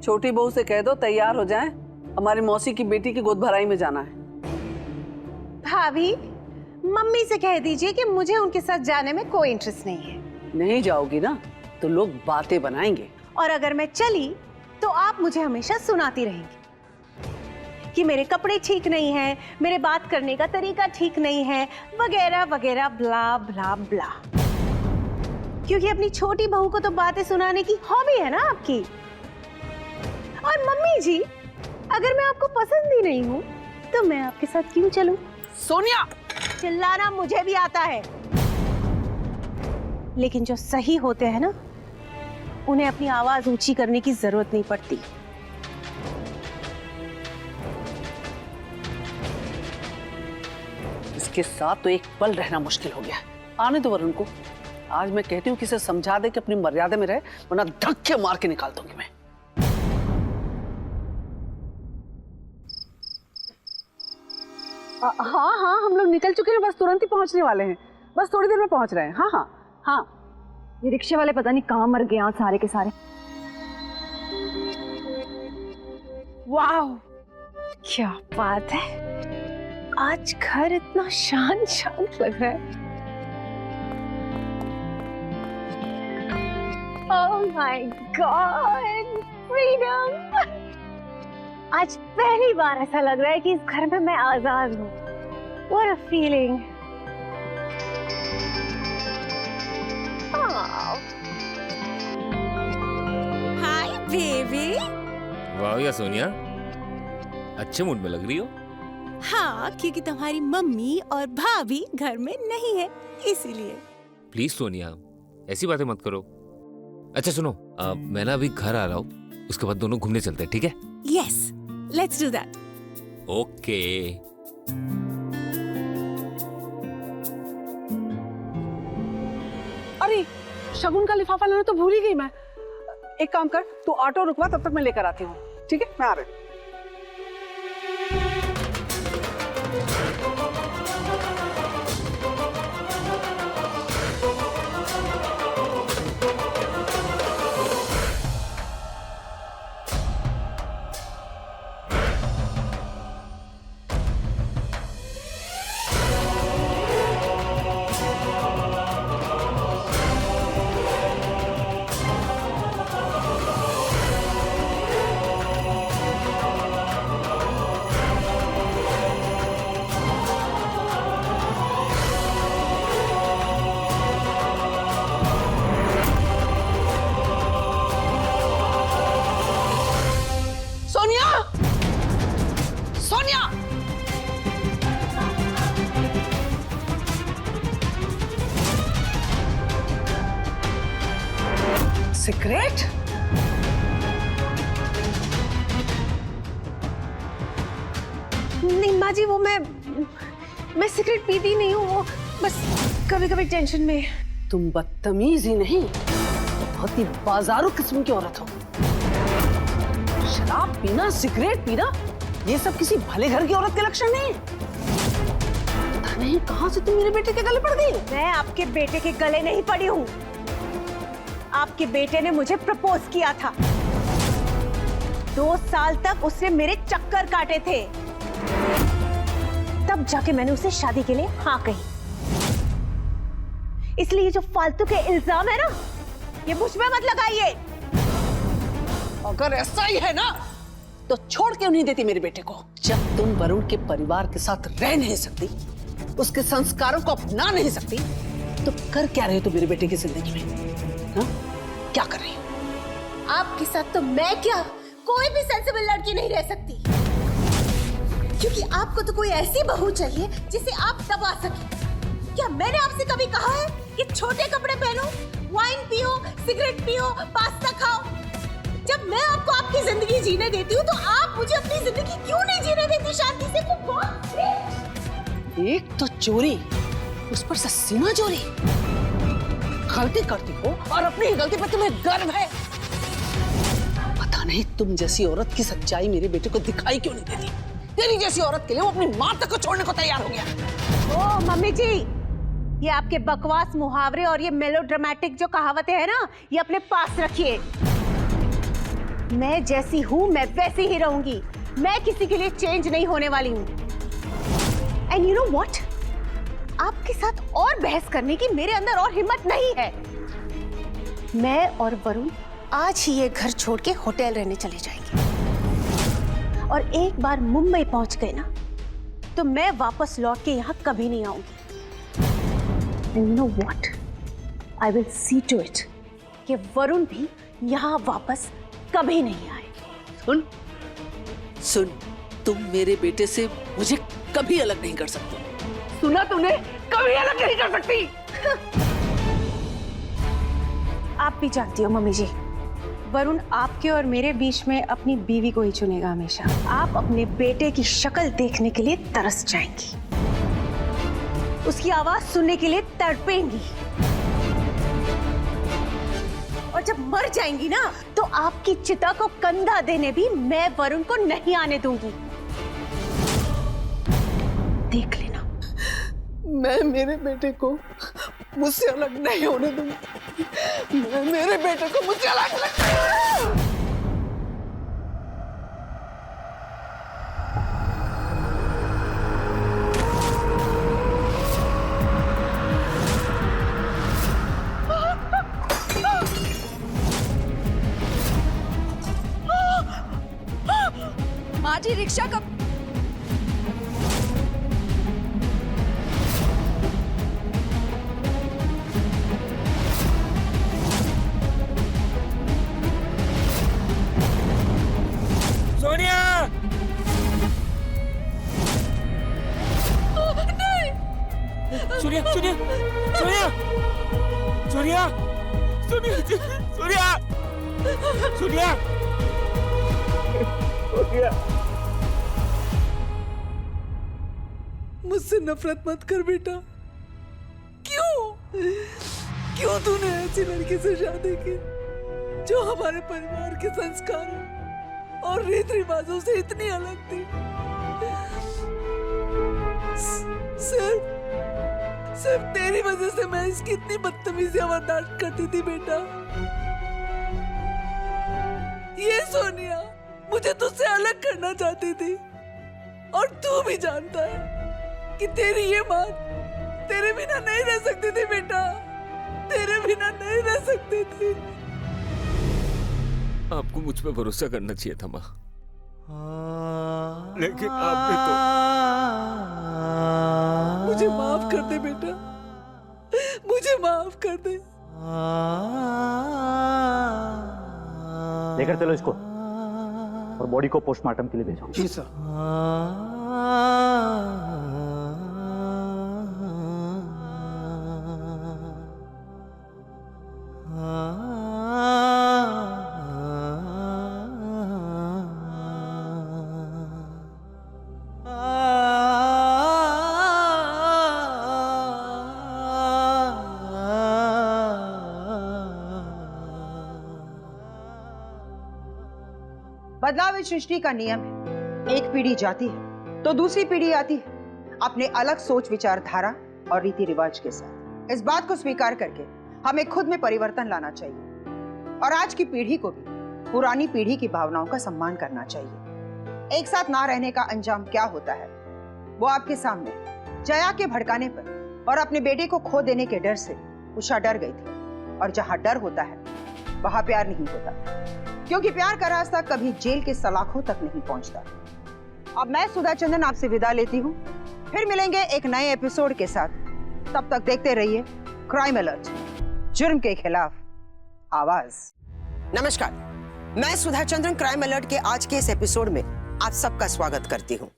छोटी बहू से कह दो तैयार हो जाएं, हमारी मौसी की बेटी की गोद भराई में जाना है। भाभी, मम्मी से कह दीजिए कि मुझे उनके साथ जाने में कोई इंटरेस्ट नहीं है। नहीं जाओगी ना तो लोग बातें बनाएंगे, और अगर मैं चली तो आप मुझे हमेशा सुनाती रहेंगी कि मेरे कपड़े ठीक नहीं हैं, मेरे बात करने का तरीका ठीक नहीं है, वगैरह वगैरह, ब्ला ब्ला ब्ला। क्योंकि अपनी छोटी बहू को तो बातें सुनाने की हॉबी है ना आपकी। और मम्मी जी, अगर मैं आपको पसंद ही नहीं हूँ तो मैं आपके साथ क्यों चलूं? सोनिया, चिल्लाना मुझे भी आता है, लेकिन जो सही होते हैं ना, उन्हें अपनी आवाज ऊंची करने की जरूरत नहीं पड़ती। इसके साथ तो एक पल रहना मुश्किल हो गया। आने दो वरुण को। आज मैं कहती हूँ कि इसे समझा दे कि अपनी मर्यादा में रहे, वरना धक्के मार के निकाल दूंगी मैं। हाँ हाँ, हम लोग निकल चुके हैं, बस तुरंत ही पहुंचने वाले हैं, बस थोड़ी देर में पहुंच रहे हैं। हाँ हाँ हाँ। ये रिक्शे वाले पता नहीं कहाँ मर गए आज सारे के सारे। वाह, क्या बात है, आज घर इतना शांत शांत लग रहा है। Oh my God, freedom! आज पहली बार ऐसा लग रहा है कि इस घर में मैं आजाद हूँ। What a feeling! Hi baby. वाह या सोनिया, अच्छे मूड में लग रही हो। हाँ, क्योंकि तुम्हारी मम्मी और भाभी घर में नहीं है, इसीलिए। प्लीज सोनिया, ऐसी बातें मत करो। अच्छा सुनो, मैं ना अभी घर आ रहा हूँ, उसके बाद दोनों घूमने चलते हैं, ठीक है? Yes, let's do that. Okay. अरे, शगुन का लिफाफा लाना तो भूल ही गई मैं। एक काम कर, तू ऑटो रुकवा, तब तक मैं लेकर आती हूँ। ठीक है, मैं आ रही हूँ। सिगरेट? नहीं माँ जी, वो मैं सिगरेट पीती नहीं हूँ, वो बस कभी कभी टेंशन में। तुम बदतमीज ही नहीं, बहुत ही बाजारू किस्म की औरत हो। शराब पीना, सिगरेट पीना, ये सब किसी भले घर की औरत के लक्षण नहीं। पता नहीं कहां से तुम मेरे बेटे के गले पड़ गई। मैं आपके बेटे के गले नहीं पड़ी हूँ। आपके बेटे ने मुझे प्रपोज किया था। 2 साल तक उसने मेरे चक्कर काटे थे, तब जाके मैंने उसे शादी के लिए हाँ कही। इसलिए जो फालतू के इल्जाम है ना, ये मुझ पे मत लगाइए। अगर ऐसा ही है ना, तो छोड़ क्यों नहीं देती मेरे बेटे को? जब तुम वरुण के परिवार के साथ रह नहीं सकती, उसके संस्कारों को अपना नहीं सकती, तो कर क्या रहे हो मेरे बेटे की जिंदगी में? हा? क्या कर रही हो? आपके साथ तो मैं क्या, कोई भी सेंसिबल लड़की नहीं रह सकती, क्योंकि आपको तो कोई ऐसी बहू चाहिए जिसे आप दबा सके, क्या मैंने आपसे कभी कहा है कि छोटे कपड़े पहनो, वाइन पियो, सिगरेट पियो, पास्ता खाओ? जब मैं आपको आपकी जिंदगी जीने देती हूँ तो आप मुझे अपनी जिंदगी क्यों नहीं जीने देती शांति से? वो कौन? एक तो चोरी, उस पर से सीना चोरी। गलती करती हो और अपनी ही गलती पर तुम्हें गर्व है। पता नहीं तुम जैसी औरत की सच्चाई मेरे बेटे को दिखाई क्यों नहीं देती। तेरी जैसी औरत के लिए वो अपनी मां तक को छोड़ने को तैयार हो गया। ओ मम्मी जी, ये आपके बकवास मुहावरे और ये मेलोड्रामेटिक जो कहावतें हैं ना, ये अपने पास रखिए। मैं जैसी हूं मैं वैसी ही रहूंगी। मैं किसी के लिए चेंज नहीं होने वाली हूं। एंड यू नो व्हाट, आपके साथ और बहस करने की मेरे अंदर और हिम्मत नहीं है। मैं और वरुण आज ही ये घर छोड़ के होटल रहने चले जाएंगे, और एक बार मुंबई पहुंच गए ना तो मैं वापस लौट के यहाँ कभी नहीं आऊंगी। And you know what? I will see to it कि वरुण भी यहाँ वापस कभी नहीं आए। सुन सुन, तुम मेरे बेटे से मुझे कभी अलग नहीं कर सकते। सुना तुमने? कभी अलग नहीं कर सकती। आप भी जानती हो मम्मी जी, वरुण आपके और मेरे बीच में अपनी बीवी को ही चुनेगा हमेशा। आप अपने बेटे की शक्ल देखने के लिए तरस जाएंगी, उसकी आवाज सुनने के लिए तड़पेंगी, और जब मर जाएंगी ना तो आपकी चिता को कंधा देने भी मैं वरुण को नहीं आने दूंगी। देख लेना। मैं मेरे बेटे को मुझसे अलग नहीं होने दूंगी। मैं मेरे बेटे को मुझसे अलग माँ जी, रिक्शा कब? सोनिया! सोनिया, सोनिया, सोनिया, सोनिया, सोनिया, सोनिया, सोनिया, सोनिया। मुझसे नफरत मत कर बेटा। क्यों क्यों तूने ऐसी लड़की से शादी की जो हमारे परिवार के संस्कारों और रीत रिवाजों से इतनी अलग थी? सिर्फ तेरी वजह से मैं इसकी इतनी बदतमीजियां बर्दाश्त करती थी बेटा। ये सोनिया मुझे तुझसे अलग करना चाहती थी, और तू भी जानता है कि तेरी ये माँ तेरे बिना नहीं रह सकती थी बेटा, तेरे बिना नहीं रह सकती थी। आपको मुझ पे भरोसा करना चाहिए था माँ, लेकिन आपने तो। मुझे माफ कर दे बेटा, मुझे माफ कर दे। लेकर चलो इसको और बॉडी को पोस्टमार्टम के लिए भेजो। जी सर। बदलाव इस सृष्टि का नियम है। एक पीढ़ी जाती है तो दूसरी पीढ़ी आती है अपने अलग सोच विचारधारा और रीति रिवाज के साथ। इस बात को स्वीकार करके हमें खुद में परिवर्तन लाना चाहिए और आज की पीढ़ी को भी पुरानी पीढ़ी की भावनाओं का सम्मान करना चाहिए। एक साथ ना रहने का अंजाम क्या होता है वो आपके सामने। जया के भड़काने पर और अपने बेटे को खो देने के डर से उषा डर गई थी, और जहां डर होता है वहां प्यार नहीं होता, क्योंकि प्यार का रास्ता कभी जेल के सलाखों तक नहीं पहुंचता। अब मैं सुधा चंदन आपसे विदा लेती हूँ, फिर मिलेंगे एक नए एपिसोड के साथ। तब तक देखते रहिए क्राइम अलर्ट, जुर्म के खिलाफ आवाज। नमस्कार, मैं सुधा चंद्रन क्राइम अलर्ट के आज के इस एपिसोड में आप सबका स्वागत करती हूँ।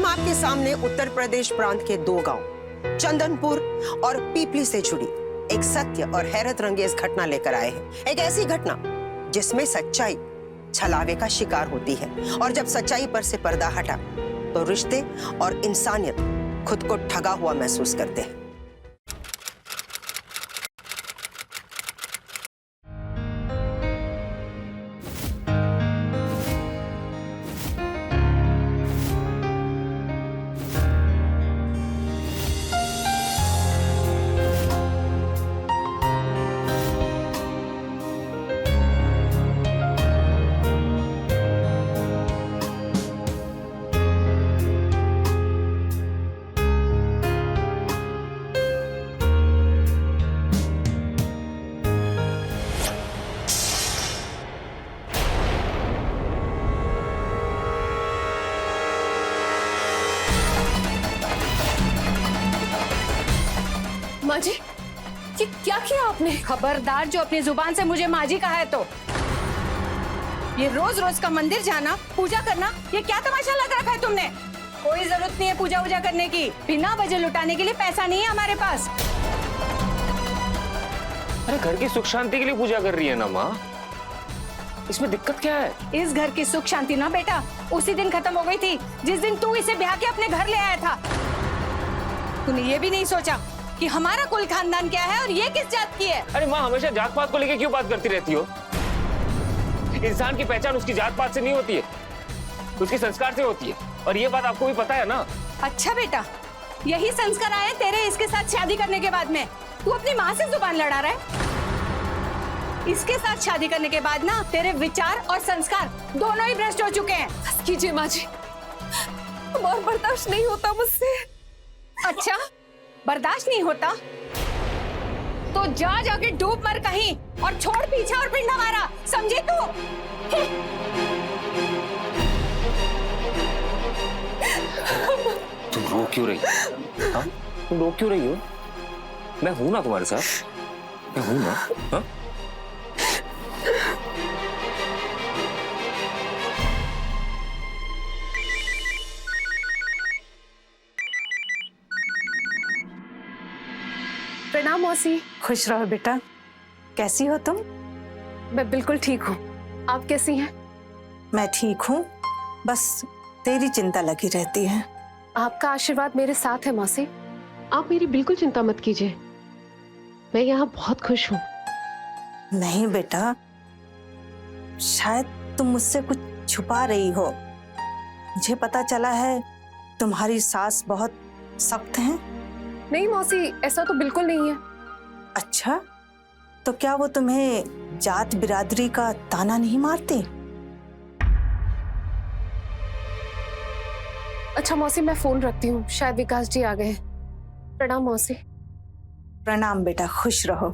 हम आपके सामने उत्तर प्रदेश प्रांत के 2 गांव चंदनपुर और पीपली से जुड़ी एक सत्य और हैरत रंगेज घटना लेकर आए हैं। एक ऐसी घटना जिसमें सच्चाई छलावे का शिकार होती है और जब सच्चाई पर से पर्दा हटा तो रिश्ते और इंसानियत खुद को ठगा हुआ महसूस करते हैं। माँ जी, ये क्या किया आपने? खबरदार, जो अपनी जुबान से मुझे माँ जी कहा है तो। ये रोज रोज का मंदिर जाना, पूजा करना, ये क्या तमाशा लगा रखा है तुमने? कोई जरूरत नहीं है पूजा वूजा करने की। बिना वजह लुटाने के लिए पैसा नहीं है हमारे पास। अरे घर की सुख शांति के लिए पूजा कर रही है ना माँ, इसमें दिक्कत क्या है? इस घर की सुख शांति ना बेटा उसी दिन खत्म हो गई थी जिस दिन तू इसे ब्याह के अपने घर ले आया था। तूने ये भी नहीं सोचा कि हमारा कुल खानदान क्या है और ये किस जात की है। अरे माँ, हमेशा जात पात को लेके क्यों बात करती रहती हो? इंसान की पहचान उसकी जात पात से नहीं होती है, उसके संस्कार से होती है, और ये बात आपको भी पता है ना। अच्छा बेटा, यही संस्कार आए तेरे इसके साथ शादी करने के बाद में? तू अपनी माँ से जुबान लड़ा रहा है। इसके साथ शादी करने के बाद ना तेरे विचार और संस्कार दोनों ही भ्रष्ट हो चुके हैं। बस कीजिए माँ जी, और बर्दाश्त नहीं होता मुझसे। अच्छा, बर्दाश्त नहीं होता तो जा जाके डूब मर कहीं और छोड़ पीछा और पिंड हमारा, समझी तू? तुम रो क्यों रही हो? हाँ? तुम रो क्यों रही हो? मैं हूं ना तुम्हारे साथ, मैं हूं ना। हाँ? प्रणाम मौसी। खुश रहो बेटा। कैसी हो तुम? मैं बिल्कुल ठीक हूँ, आप कैसी हैं? मैं ठीक हूँ, बस तेरी चिंता लगी रहती है। आपका आशीर्वाद मेरे साथ है मौसी, आप मेरी बिल्कुल चिंता मत कीजिए। मैं यहाँ बहुत खुश हूँ। नहीं बेटा, शायद तुम मुझसे कुछ छुपा रही हो। मुझे पता चला है तुम्हारी सास बहुत सख्त है। नहीं मौसी, ऐसा तो बिल्कुल नहीं है। अच्छा, तो क्या वो तुम्हें जात बिरादरी का ताना नहीं मारती? अच्छा मौसी, मैं फोन रखती हूँ, शायद विकास जी आ गए हैं। प्रणाम मौसी। प्रणाम बेटा, खुश रहो।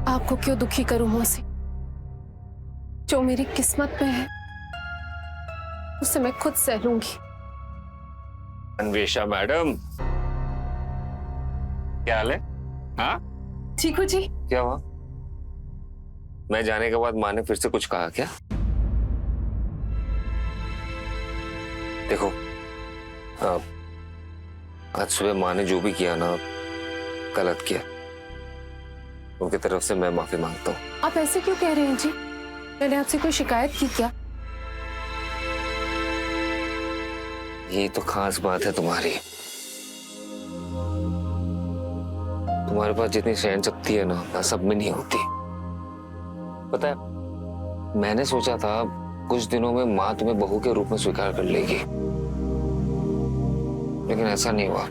आपको क्यों दुखी करूं मौसी? जो मेरी किस्मत में है उसे मैं खुद सह लूंगी। अन्वेषा मैडम, क्या हाल है? हाँ ठीक हो जी? क्या हुआ? मैं जाने के बाद माँ ने फिर से कुछ कहा क्या? देखो, आज सुबह माँ ने जो भी किया ना, गलत किया। उनकी तरफ से मैं माफी मांगता हूँ। आप ऐसे क्यों कह रहे हैं जी? मैंने आपसे कोई शिकायत की क्या? ये तो खास बात है तुम्हारी। तुम्हारे पास जितनी सहन शक्ति है ना, सब में नहीं होती। पता है, मैंने सोचा था कुछ दिनों में माँ तुम्हें बहू के रूप में स्वीकार कर लेगी, लेकिन ऐसा नहीं हुआ।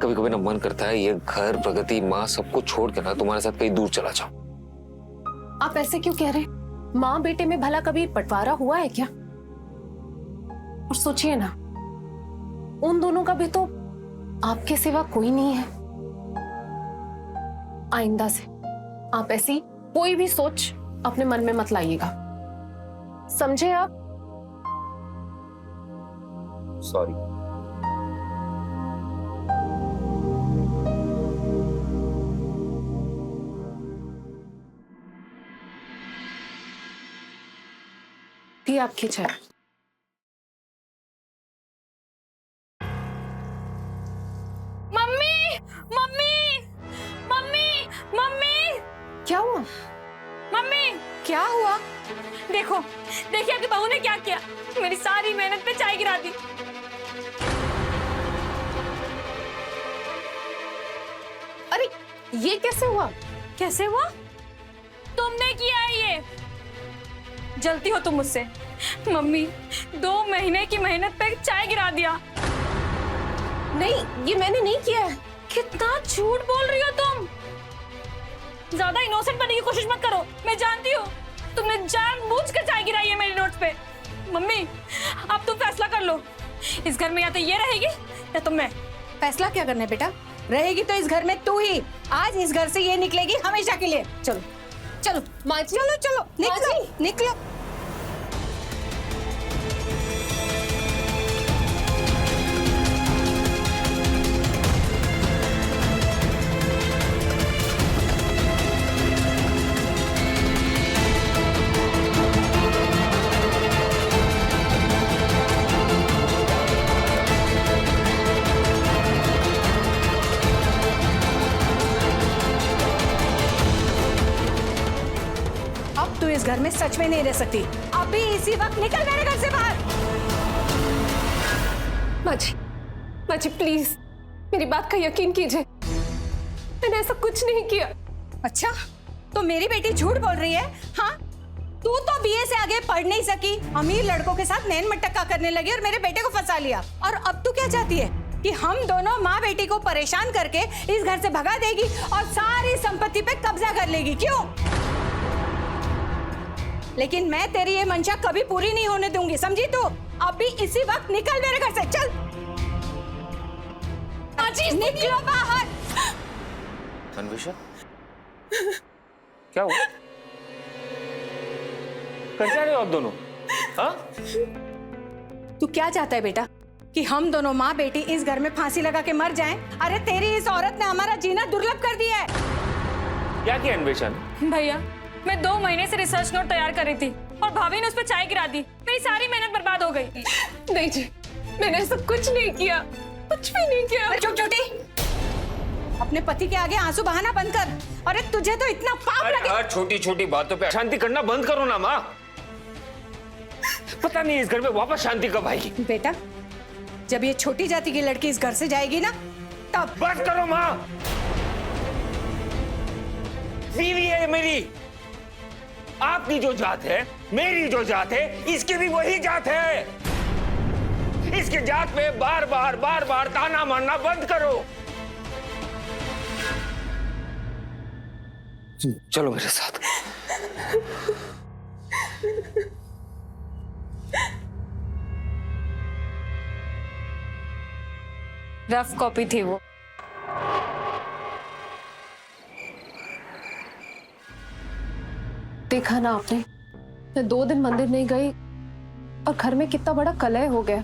कभी कभी ना मन करता है ये घर, प्रगति, माँ सबको छोड़ के ना तुम्हारे साथ कहीं दूर चला जाऊं। आप ऐसे क्यों कह रहे हैं? माँ बेटे में भला कभी बंटवारा हुआ है क्या? और सोचिए ना, उन दोनों का भी तो आपके सिवा कोई नहीं है। आइंदा से आप ऐसी कोई भी सोच अपने मन में मत लाइएगा, समझे आप? सॉरी। ये आपकी चाय। मम्मी मम्मी मम्मी मम्मी क्या हुआ? मम्मी क्या हुआ? देखो, देखिए आपकी बहू ने क्या किया। मेरी सारी मेहनत पे चाय गिरा दी। अरे ये कैसे हुआ? कैसे हुआ? तुमने किया है ये। जलती हो तुम मुझसे। मम्मी 2 महीने की मेहनत पे चाय गिरा दिया। नहीं, ये मैंने नहीं किया है। कितना झूठ बोल रही हो तुम। ज्यादा इनोसेंट बनने की कोशिश मत करो। मैं जानती हूँ तुमने जानबूझकर चाय गिराई है मेरे नोट्स पे। मम्मी अब तुम फैसला कर लो। इस घर में या तो ये रहेगी या तो मैं। फैसला क्या करना है बेटा? रहेगी तो इस घर में तू ही। आज इस घर से ये निकलेगी हमेशा के लिए। चलो चलो माँ जी, चलो चलो निकलो निकलो। अब तू इस घर में सच में नहीं रह सकती। अभी इसी वक्त निकल मेरे घर से बाहर। माँ जी प्लीज मेरी बात का यकीन कीजिए। मैंने ऐसा कुछ नहीं किया। अच्छा, तो मेरी बेटी झूठ बोल रही है? हाँ, तू तो बीए से आगे पढ़ नहीं सकी, अमीर लड़कों के साथ नैन मटक्का करने लगी और मेरे बेटे को फंसा लिया। और अब तू क्या चाहती है कि हम दोनों माँ बेटी को परेशान करके इस घर से भगा देगी और सारी संपत्ति पे कब्जा कर लेगी? क्यों? लेकिन मैं तेरी ये मंशा कभी पूरी नहीं होने दूंगी, समझी तू? अभी इसी वक्त निकल मेरे घर से। चल निकलो बाहर। अन्वेषा क्या हुआ? कर क्या रहे हो आप दोनों? हाँ? तू क्या चाहता है बेटा? कि हम दोनों माँ बेटी इस घर में फांसी लगा के मर जाएं? अरे तेरी इस औरत ने हमारा जीना दुर्लभ कर दिया है। क्या किया अन्वेषा ने? भैया मैं 2 महीने से रिसर्च नोट तैयार कर रही थी और भाभी ने उस पर चाय गिरा दी। मेरी सारी मेहनत बर्बाद हो गई। नहीं जी, मैंने ऐसा कुछ नहीं किया, कुछ भी नहीं किया। चुप चुटी, अपने पति के आगे आंसू बहाना बंद कर। अरे तुझे तो इतना पाप लगे। हर छोटी छोटी बातों पे शांति करना बंद करो ना माँ। पता नहीं इस घर में वापस शांति कब आएगी। बेटा जब ये छोटी जाति की लड़की इस घर से जाएगी ना तब। बस करो माँ। बीवी है मेरी। आपकी जो जात है, मेरी जो जात है, इसकी भी वही जात है। इसके जात पे बार बार ताना मारना बंद करो। चलो मेरे साथ। रफ कॉपी थी वो। देखा ना आपने, मैं 2 दिन मंदिर नहीं गई और घर में कितना बड़ा कलह हो गया।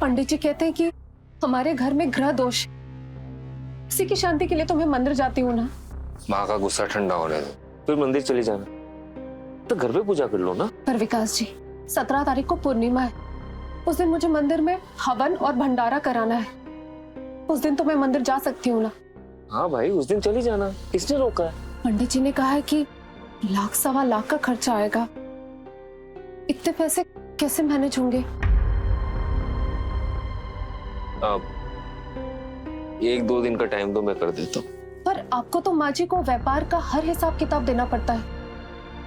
पंडित जी कहते हैं कि हमारे घर में ग्रह दोष। इसी की शांति के लिए तो मैं मंदिर जाती हूँ ना। माँ का गुस्सा ठंडा होने दो, फिर मंदिर चली जाना। तो घर पे पूजा कर लो ना। पर विकास जी, 17 तारीख को पूर्णिमा है। उस दिन मुझे मंदिर में हवन और भंडारा कराना है। उस दिन तो मैं मंदिर जा सकती हूँ ना। हाँ भाई, उस दिन चली जाना। किसने रोका है? पंडित जी ने कहा है कि 1,00,000 1,15,00,000 का खर्चा आएगा। इतने पैसे कैसे मैनेज होंगे? अब 1-2 दिन का टाइम दो, मैं कर देता हूँ। पर आपको तो माँ जी को व्यापार का हर हिसाब किताब देना पड़ता है।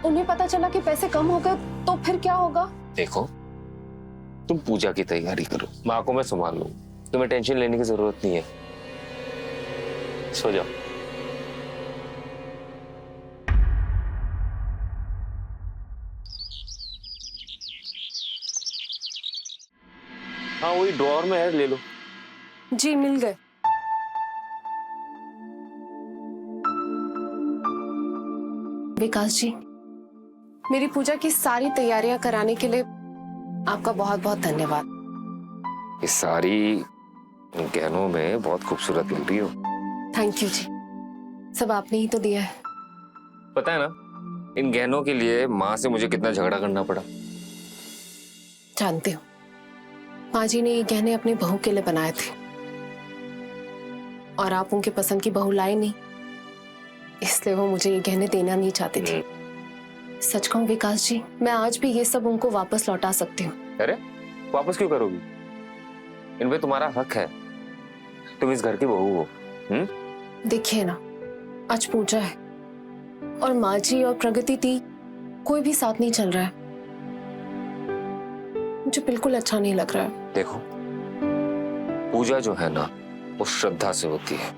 उन्हें पता चला कि पैसे कम हो गए तो फिर क्या होगा? देखो, तुम पूजा की तैयारी करो, माँ को मैं संभाल लूँ। तुम्हें टेंशन लेने की जरूरत नहीं है। सो जाओ। हाँ, वही ड्रॉअर में है, ले लो। जी मिल गए। विकास जी, मेरी पूजा की सारी तैयारियां कराने के लिए आपका बहुत बहुत धन्यवाद। इस सारी गहनों में बहुत खूबसूरत लग रही हो। थैंक यू जी, सब आपने ही तो दिया है। पता है ना, इन गहनों के लिए माँ से मुझे कितना झगड़ा करना पड़ा। जानती हूँ, माँ जी ने ये गहने अपनी बहू के लिए बनाए थे और आप उनके पसंद की बहू लाई नहीं, इसलिए वो मुझे ये गहने देना नहीं चाहती थी। सच कहूँ विकास जी, मैं आज भी ये सब उनको वापस लौटा सकती हूँ। अरे वापस क्यों करोगी? इनपे तुम्हारा हक है, तुम इस घर की बहू हो। देखिए ना, आज पूजा है और माँ जी और प्रगति दी कोई भी साथ नहीं चल रहा है, मुझे बिल्कुल अच्छा नहीं लग रहा है। देखो, पूजा जो है ना वो श्रद्धा से होती है,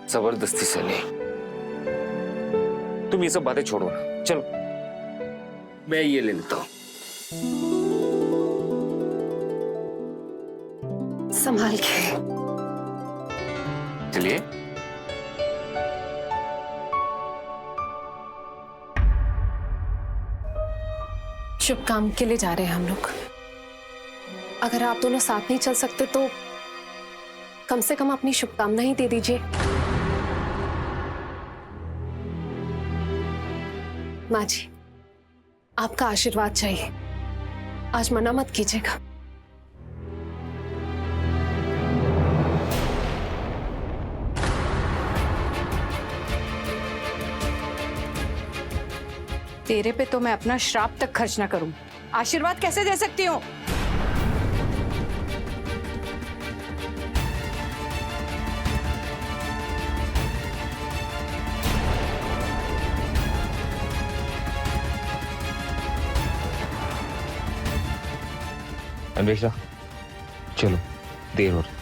जबरदस्ती से नहीं। तुम ये सब बातें छोड़ो ना, चलो मैं ये ले लेता हूँ। संभाल के। चलिए। शुभ काम के लिए जा रहे हैं हम लोग। अगर आप दोनों साथ नहीं चल सकते तो कम से कम अपनी शुभकामना ही दे दीजिए। माँ जी, आपका आशीर्वाद चाहिए, आज मना मत कीजिएगा। तेरे पे तो मैं अपना श्राप तक खर्च ना करूं, आशीर्वाद कैसे दे सकती हूँ? अन्वेषा, चलो देर हो रही।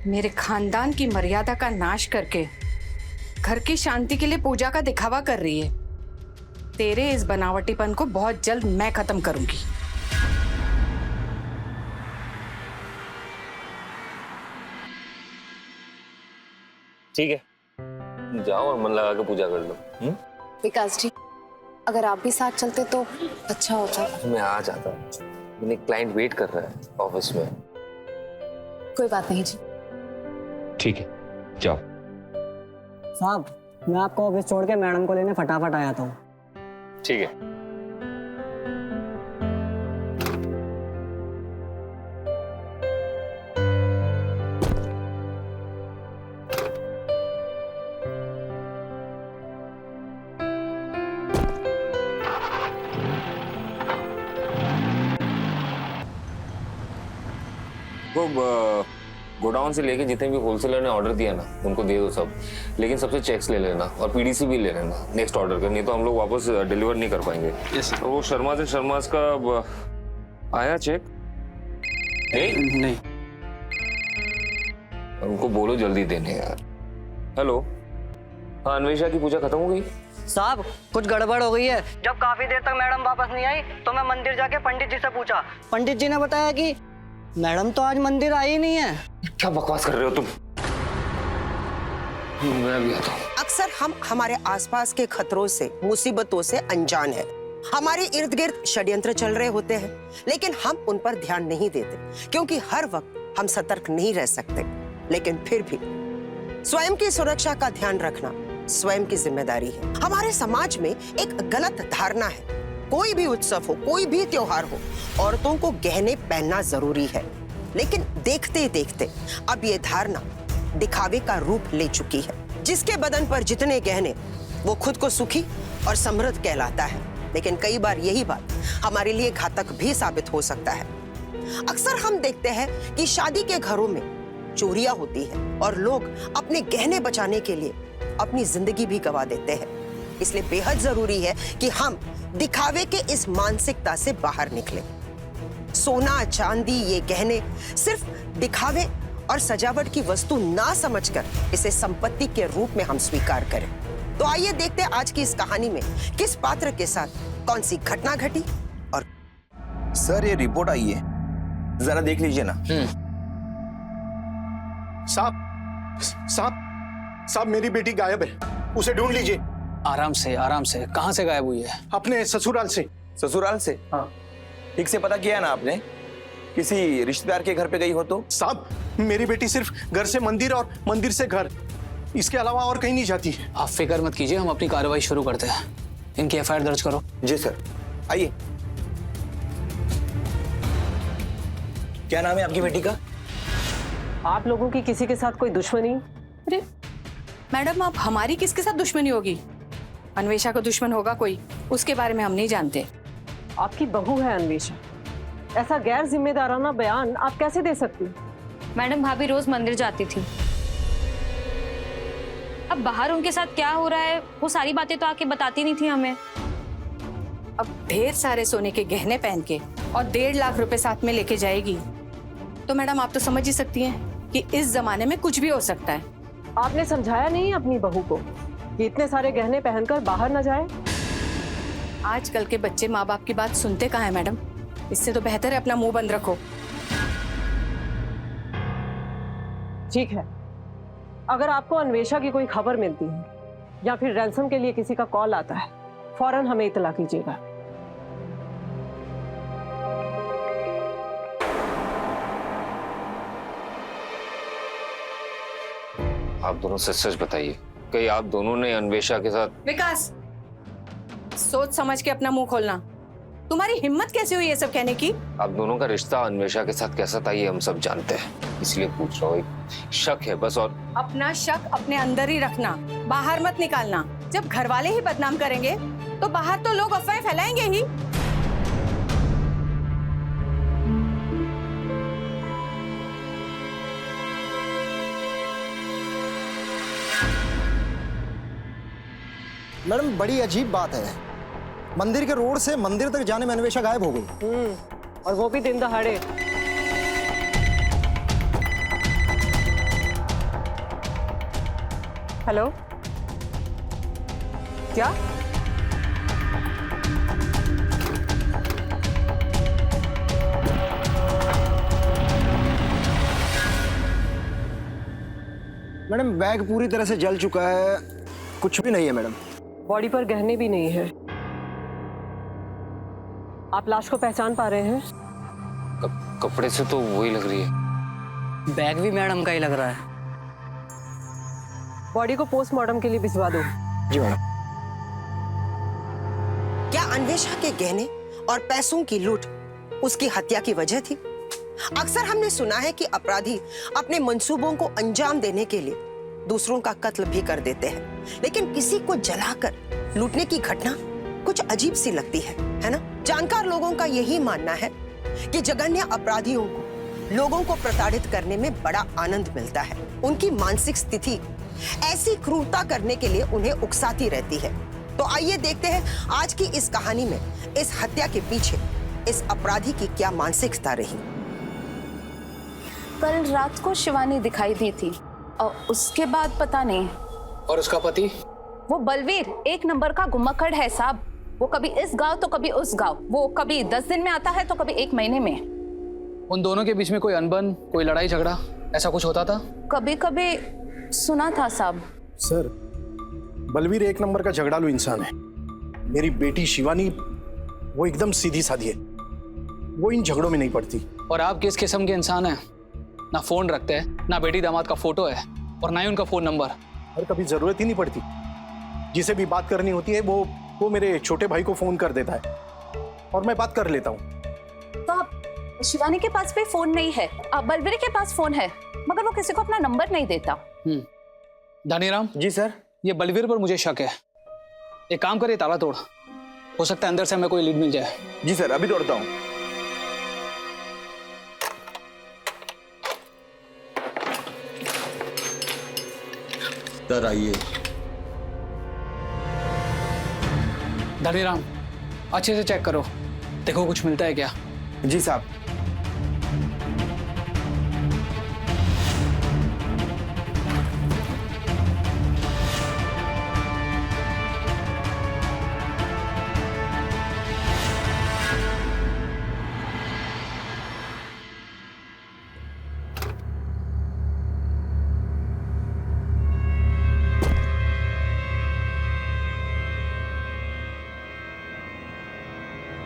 मेरे खानदान की मर्यादा का नाश करके घर की शांति के लिए पूजा का दिखावा कर रही है। तेरे इस बनावटीपन को बहुत जल्द मैं खत्म करूंगी। ठीक है, जाओ और मन लगा के पूजा कर लो। विकास जी, अगर आप भी साथ चलते तो अच्छा होता। मैं आ जाता, मेरे क्लाइंट वेट कर रहा है ऑफिस में। कोई बात नहीं जी। ठीक है, जाओ। साहब, मैं आपको ऑफिस छोड़ के मैडम को लेने फटाफट आया था। ठीक है। वो गोडाउन से लेके जितने भी होलसेलर ने ऑर्डर दिया ना उनको दे दो सब, लेकिन सबसे चेक्स ले लेना और पीडीसी भी ले लेना नेक्स्ट ऑर्डर का, नहीं तो हम लोग वापस डिलीवर नहीं कर पाएंगे। और वो शर्मा का आया चेक? नहीं। उनको बोलो जल्दी देने यार। हेलो, हाँ अन्वेषा की पूजा खत्म हो गई? साहब, कुछ गड़बड़ हो गई है। जब काफी देर तक मैडम वापस नहीं आई तो मैं मंदिर जाके पंडित जी से पूछा। पंडित जी ने बताया कि मैडम तो आज मंदिर आई ही नहीं है। क्या बकवास कर रहे हो तुम? मैं भी आता हूँ। अक्सर हम हमारे आसपास के खतरों से, मुसीबतों से अनजान हैं। हमारे इर्द गिर्द षड्यंत्र चल रहे होते हैं, लेकिन हम उन पर ध्यान नहीं देते क्योंकि हर वक्त हम सतर्क नहीं रह सकते। लेकिन फिर भी स्वयं की सुरक्षा का ध्यान रखना स्वयं की जिम्मेदारी है। हमारे समाज में एक गलत धारणा है, कोई भी उत्सव हो, कोई भी त्योहार हो, औरतों को गहने पहनना जरूरी है। लेकिन देखते देखते अब ये धारणा दिखावे का रूप ले चुकी है। जिसके बदन पर जितने गहने वो खुद को सुखी और समृद्ध कहलाता है, लेकिन कई बार यही बात हमारे लिए घातक भी साबित हो सकता है। अक्सर हम देखते हैं कि शादी के घरों में चोरियां होती है और लोग अपने गहने बचाने के लिए अपनी जिंदगी भी गंवा देते हैं। इसलिए बेहद जरूरी है कि हम दिखावे के इस मानसिकता से बाहर निकलें। सोना, चांदी, ये गहने सिर्फ दिखावे और सजावट की वस्तु ना समझकर इसे संपत्ति के रूप में हम स्वीकार करें। तो आइए देखते हैं आज की इस कहानी में किस पात्र के साथ कौन सी घटना घटी। और सर, ये रिपोर्ट आई है, जरा देख लीजिए ना। साहब, मेरी बेटी गायब है, उसे ढूंढ लीजिए। आराम से कहाँ से गायब हुई है? अपने ससुराल से। ससुराल से? हाँ। ठीक से पता किया ना आपने? किसी रिश्तेदार के घर पे गई हो तो? साहब, मेरी बेटी सिर्फ घर से मंदिर और मंदिर से घर, इसके अलावा और कहीं नहीं जाती। आप फिक्र मत कीजिए, हम अपनी कार्रवाई शुरू करते हैं। इनकी एफआईआर दर्ज करो। जी सर, आइए। क्या नाम है आपकी बेटी का? आप लोगों की किसी के साथ कोई दुश्मनी? अरे मैडम, आप हमारी किसके साथ दुश्मनी होगी? अन्वेषा का दुश्मन होगा कोई, उसके बारे में हम नहीं जानते। आपकी बहू है अन्वेषा, ऐसा गैर जिम्मेदाराना बयान आप कैसे दे सकती? मैडम, भाभी रोज मंदिर जाती थी। अब बाहर उनके साथ क्या हो रहा है वो सारी बातें तो आके बताती नहीं थी हमें। अब ढेर सारे सोने के गहने पहन के और 1.5 लाख रुपए साथ में लेके जाएगी तो मैडम आप तो समझ ही सकती हैं कि इस जमाने में कुछ भी हो सकता है। आपने समझाया नहीं अपनी बहू को कि इतने सारे गहने पहनकर बाहर न जाए? आजकल के बच्चे माँ बाप की बात सुनते कहाँ है मैडम? इससे तो बेहतर है अपना मुंह बंद रखो। ठीक है, अगर आपको अन्वेषा की कोई खबर मिलती है या फिर रैंसम के लिए किसी का कॉल आता है, फौरन हमें इत्तला कीजिएगा। आप दोनों सच बताइए, कहीं आप दोनों ने अन्वेषा के साथ? विकास, सोच समझ के अपना मुंह खोलना। तुम्हारी हिम्मत कैसे हुई ये सब कहने की? आप दोनों का रिश्ता अन्वेषा के साथ कैसा था ये हम सब जानते हैं, इसलिए पूछ रहा हूँ। एक शक है बस। और अपना शक अपने अंदर ही रखना, बाहर मत निकालना। जब घर वाले ही बदनाम करेंगे तो बाहर तो लोग अफवाहें फैलाएंगे ही। मैडम, बड़ी अजीब बात है, मंदिर के रोड से मंदिर तक जाने में अन्वेषा गायब हो गई। और वो भी दिन दहाड़े। हेलो, क्या? मैडम, बैग पूरी तरह से जल चुका है, कुछ भी नहीं है मैडम। बॉडी पर गहने भी नहीं है। आप लाश को पहचान पा रहे हैं? कपड़े से तो वही लग रही है। बैग भी मैडम का ही लग रहा है। बॉडी को पोस्टमार्टम के लिए भिजवा दो। जी मैडम। क्या अन्वेषा के गहने और पैसों की लूट उसकी हत्या की वजह थी? अक्सर हमने सुना है कि अपराधी अपने मंसूबों को अंजाम देने के लिए दूसरों का कत्ल भी कर देते हैं, लेकिन किसी को जलाकर लूटने की घटना कुछ अजीब सी लगती है ना? जानकार लोगों का यही मानना है कि जघन्य अपराधियों को लोगों को प्रताड़ित करने में बड़ा आनंद मिलता है। उनकी मानसिक स्थिति ऐसी क्रूरता करने के लिए उन्हें उकसाती रहती है। तो आइए देखते हैं आज की इस कहानी में इस हत्या के पीछे इस अपराधी की क्या मानसिकता रही। कल रात को शिवानी दिखाई दी थी और उसके बाद पता नहीं। और उसका पति? वो बलवीर 1 नंबर का घुमक्कड़ है साहब। वो कभी इस गांव तो कभी उस गांव, वो कभी 10 दिन में आता है तो कभी 1 महीने में। उन दोनों के बीच में कोई अनबन, कोई लड़ाई झगड़ा ऐसा कुछ होता था? कभी कभी सुना था साहब। सर, बलवीर 1 नंबर का झगड़ालू इंसान है। मेरी बेटी शिवानी वो एकदम सीधी साधी है, वो इन झगड़ों में नहीं पड़ती। और आप किस किस्म के इंसान हैं? ना फोन रखते हैं, ना बेटी दामाद का फोटो है और ना ही उनका फोन नंबर। और कभी जरूरत ही नहीं पड़ती। जिसे भी बात करनी होती है वो मेरे छोटे भाई को फोन कर देता है और मैं बात कर लेता हूँ। तो आप शिवानी के पास भी फोन नहीं है, बलवीर के पास फोन है, मगर वो किसी को अपना नंबर नहीं देता। दानीराम जी सर, ये बलवीर पर मुझे शक है। एक काम करिए, ताला तोड़, हो सकता है अंदर से हमें कोई लीड मिल जाए। जी सर, अभी तोड़ता हूँ। सर आइए। दानीराम, अच्छे से चेक करो, देखो कुछ मिलता है क्या। जी साहब।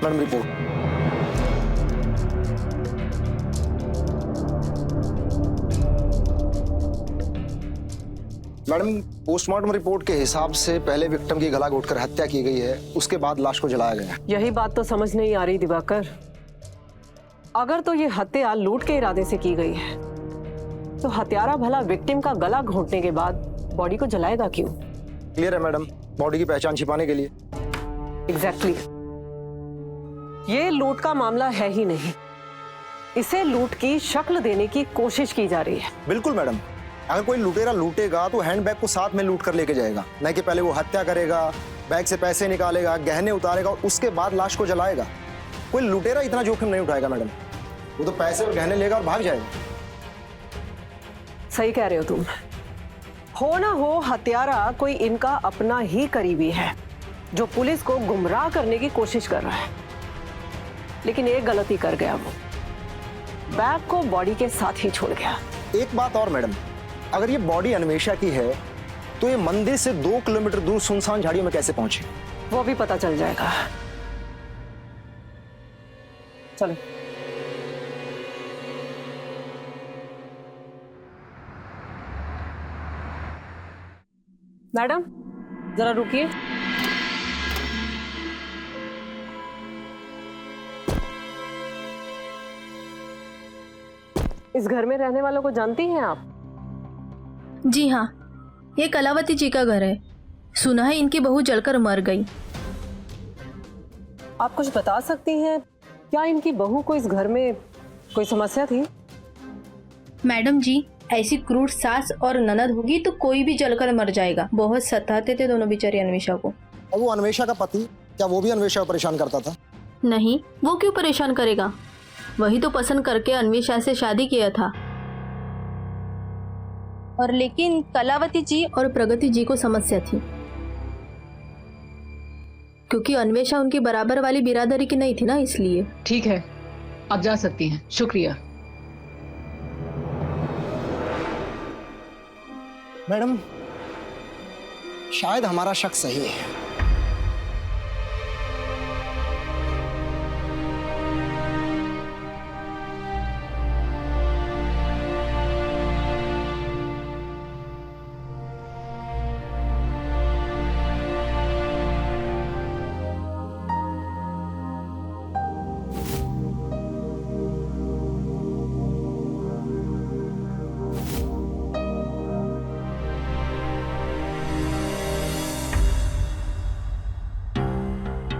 Madam report. Madam postmortem report के हिसाब से पहले विक्टिम की गला घोटकर हत्या की गई है, उसके बाद लाश को जलाया गया। यही बात तो समझ नहीं आ रही दिवाकर। अगर तो ये हत्या लूट के इरादे से की गई है तो हत्यारा भला विक्टिम का गला घोंटने के बाद बॉडी को जलाएगा क्यों? क्लियर है मैडम, बॉडी की पहचान छिपाने के लिए। एग्जैक्टली। ये लूट का मामला है ही नहीं, इसे लूट की शक्ल देने की कोशिश की जा रही है। बिल्कुल मैडम, अगर कोई लुटेरा लूटेगा तो हैंडबैग को साथ में लूट कर लेके जाएगा, न कि पहले वो हत्या करेगा, बैग से पैसे निकालेगा, गहने उतारेगा और उसके बाद लाश को जलाएगा। कोई लुटेरा इतना जोखिम नहीं उठाएगा मैडम, वो तो पैसे और गहने लेगा और भाग जाएगा। सही कह रहे हो तुम। हो ना हो हत्यारा कोई इनका अपना ही करीबी है जो पुलिस को गुमराह करने की कोशिश कर रहा है। लेकिन एक गलती कर गया वो, बैग को बॉडी के साथ ही छोड़ गया। एक बात और मैडम, अगर ये बॉडी अन्वेषा की है तो ये मंदिर से 2 किलोमीटर दूर सुनसान झाड़ियों में कैसे पहुंची? वो भी पता चल जाएगा। चलो। मैडम जरा रुकिए। इस घर में रहने वालों को जानती हैं आप? जी हाँ, ये कलावती जी का घर है। सुना है इनकी बहू जलकर मर गई। आप कुछ बता सकती हैं, क्या इनकी बहू को इस घर में कोई समस्या थी? मैडम जी, ऐसी क्रूर सास और ननद होगी तो कोई भी जलकर मर जाएगा। बहुत सताते थे दोनों बेचारी अन्वेषा को। और वो अन्वेषा का पति, क्या वो भी अन्वेषा को परेशान करता था? नहीं, वो क्यों परेशान करेगा, वही तो पसंद करके अन्वेषा से शादी किया था। और लेकिन कलावती जी और प्रगति जी को समस्या थी, क्योंकि अन्वेषा उनकी बराबर वाली बिरादरी की नहीं थी ना, इसलिए। ठीक है, आप जा सकती हैं। शुक्रिया। मैडम शायद हमारा शक सही है।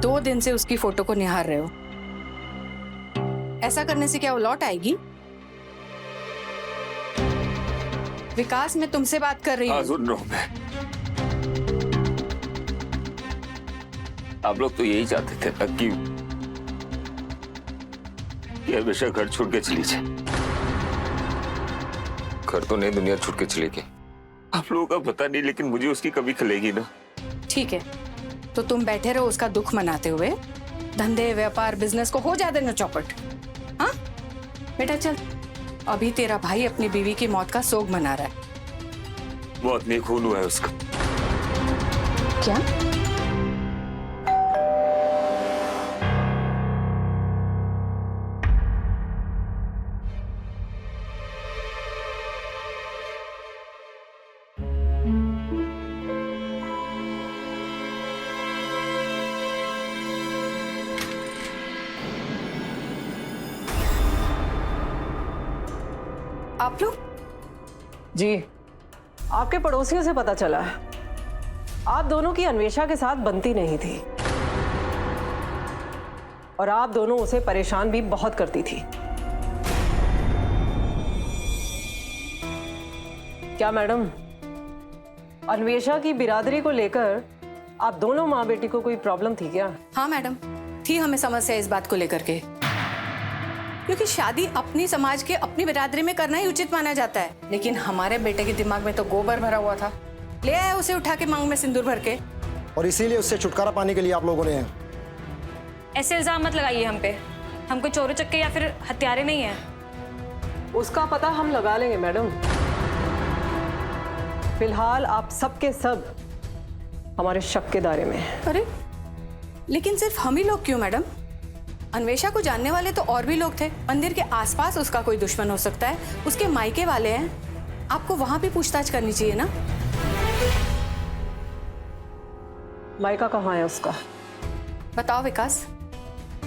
दो दिन से उसकी फोटो को निहार रहे हो। ऐसा करने से क्या वो लौट आएगी? विकास, मैं तुमसे बात कर रही हूँ। सुन रहा हूँ मैं। आप लोग तो यही चाहते थे ना कि हमेशा घर छोड़ के चली जाए। घर तो नहीं, दुनिया छोड़ के चली गई। आप लोगों का पता नहीं, लेकिन मुझे उसकी कभी खलेगी ना। ठीक है, तो तुम बैठे रहो उसका दुख मनाते हुए। धंधे व्यापार बिजनेस को हो जाते ना चौपट। हाँ बेटा चल, अभी तेरा भाई अपनी बीवी की मौत का सोग मना रहा है। बहुत नहीं खून हुआ है उसका। क्या? आप लोग? जी, आपके पड़ोसियों से पता चला है आप दोनों की अन्वेषा के साथ बनती नहीं थी और आप दोनों उसे परेशान भी बहुत करती थी। क्या मैडम, अन्वेषा की बिरादरी को लेकर आप दोनों माँ बेटी को कोई प्रॉब्लम थी क्या? हाँ मैडम, थी हमें समस्या इस बात को लेकर के, क्योंकि शादी अपनी समाज के अपनी बिरादरी में करना ही उचित माना जाता है। लेकिन हमारे बेटे के दिमाग में तो गोबर भरा हुआ था। ले आया उसे उठा के मांग में सिंदूर भर के, और इसीलिए उससे छुटकारा पाने के लिए आप लोगों ने। ऐसे इल्जाम मत लगाइए हम पे, हम कोई चोर चक्के या फिर हत्यारे नहीं है। उसका पता हम लगा लेंगे मैडम। फिलहाल आप सबके सब हमारे शक के दायरे में हैं। अरे लेकिन सिर्फ हम ही लोग क्यों मैडम? अन्वेषा को जानने वाले तो और भी लोग थे। मंदिर के आसपास उसका कोई दुश्मन हो सकता है, उसके मायके वाले हैं, आपको वहां भी पूछताछ करनी चाहिए ना। मायका कहाँ है उसका? बताओ विकास,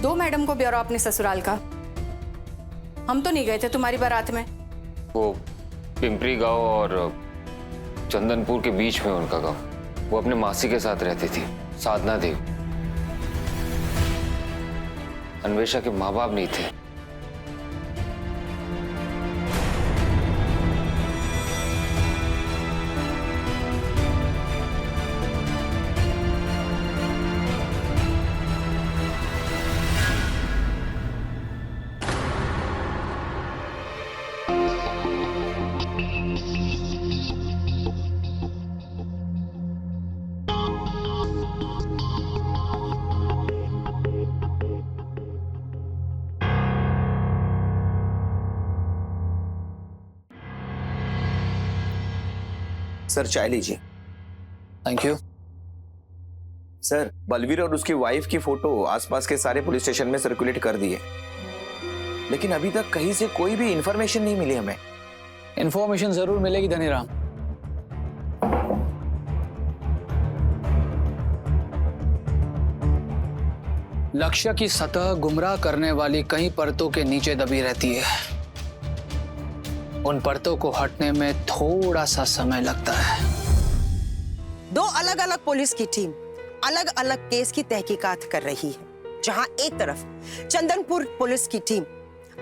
दो मैडम को ब्यौरा अपने ससुराल का। हम तो नहीं गए थे तुम्हारी बारात में। वो पिंपरी गांव और चंदनपुर के बीच में उनका गांव। वो अपने मासी के साथ रहती थी, साधना देव। अन्वेषा के माँ बाप नहीं थे। सर चाय लीजिए। Thank you. सर बलवीर और उसकी वाइफ की फोटो आसपास के सारे पुलिस स्टेशन में सर्कुलेट कर दी है, लेकिन अभी तक कहीं से कोई भी इंफॉर्मेशन नहीं मिली हमें। इंफॉर्मेशन जरूर मिलेगी धनीराम। लक्ष्य की सतह गुमराह करने वाली कई परतों के नीचे दबी रहती है। उन परतों को हटने में थोड़ा सा समय लगता है। दो अलग अलग पुलिस की टीम अलग अलग केस की तहकीकात कर रही है। जहां एक तरफ चंदनपुर पुलिस की टीम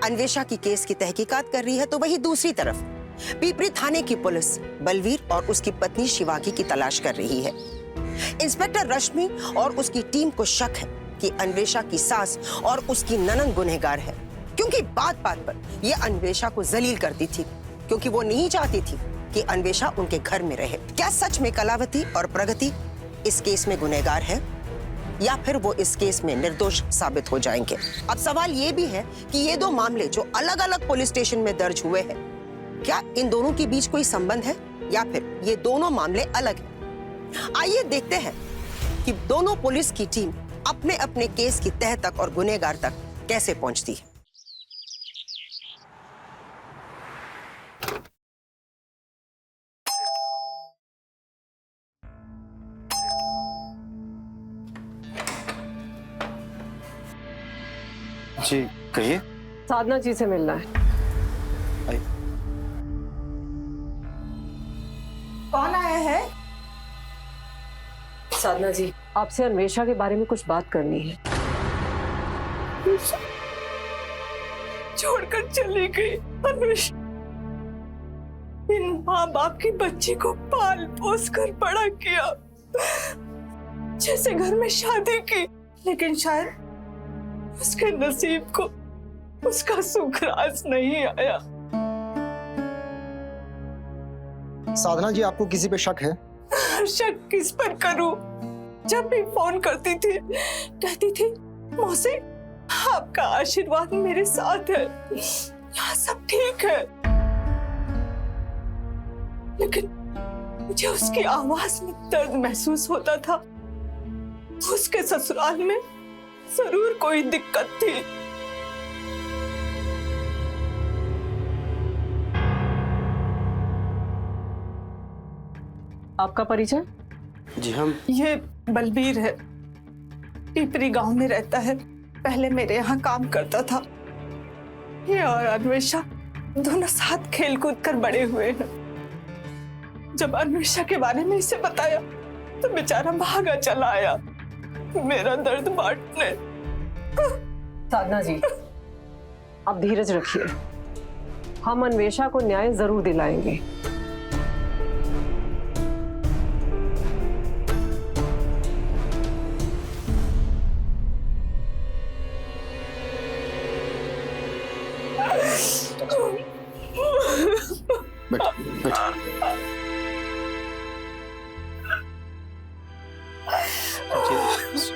अन्वेषा की केस की तहकीकात कर रही है, तो वहीं दूसरी तरफ पीपरी थाने की पुलिस बलवीर और उसकी पत्नी शिवांगी की तलाश कर रही है। इंस्पेक्टर रश्मि और उसकी टीम को शक है कि अन्वेषा की सास और उसकी ननद गुनहगार है, क्योंकि बात बात पर यह अन्वेषा को जलील करती थी, क्योंकि वो नहीं चाहती थी कि अन्वेषा उनके घर में रहे। क्या सच में कलावती और प्रगति इस केस में गुनहगार है, या फिर वो इस केस में निर्दोष साबित हो जाएंगे? अब सवाल ये भी है कि ये दो मामले जो अलग अलग पुलिस स्टेशन में दर्ज हुए हैं, क्या इन दोनों के बीच कोई संबंध है, या फिर ये दोनों मामले अलग हैं? आइए देखते हैं कि दोनों पुलिस की टीम अपने अपने केस की तह तक और गुनहगार तक कैसे पहुंचती है। जी कहिए। साधना जी से मिलना है। कौन आया है? साधना जी, आपसे अन्वेषा के बारे में कुछ बात करनी है। छोड़कर चली गई अन्वेषा। इन माँ बाप की बच्ची को पाल पोस कर बड़ा किया, जैसे घर में शादी की, लेकिन शायद उसके नसीब को उसका सुखराज नहीं आया। साधना जी, आपको किसी पे शक है? शक किस पर करूं? जब भी फोन करती थी कहती थी, मौसी आपका आशीर्वाद मेरे साथ है, यहाँ सब ठीक है। लेकिन मुझे उसकी आवाज में दर्द महसूस होता था। उसके ससुराल में जरूर कोई दिक्कत थी। आपका परिचय? जी हम ये बलबीर है, पीपरी गांव में रहता है, पहले मेरे यहाँ काम करता था। ये और अन्वेषा दोनों साथ खेल कूद कर बड़े हुए हैं। जब अन्वेषा के बारे में इसे बताया तो बेचारा भागा चला आया मेरा दर्द बांटने। साधना जी, आप धीरज रखिए, हम अन्वेषा को न्याय जरूर दिलाएंगे।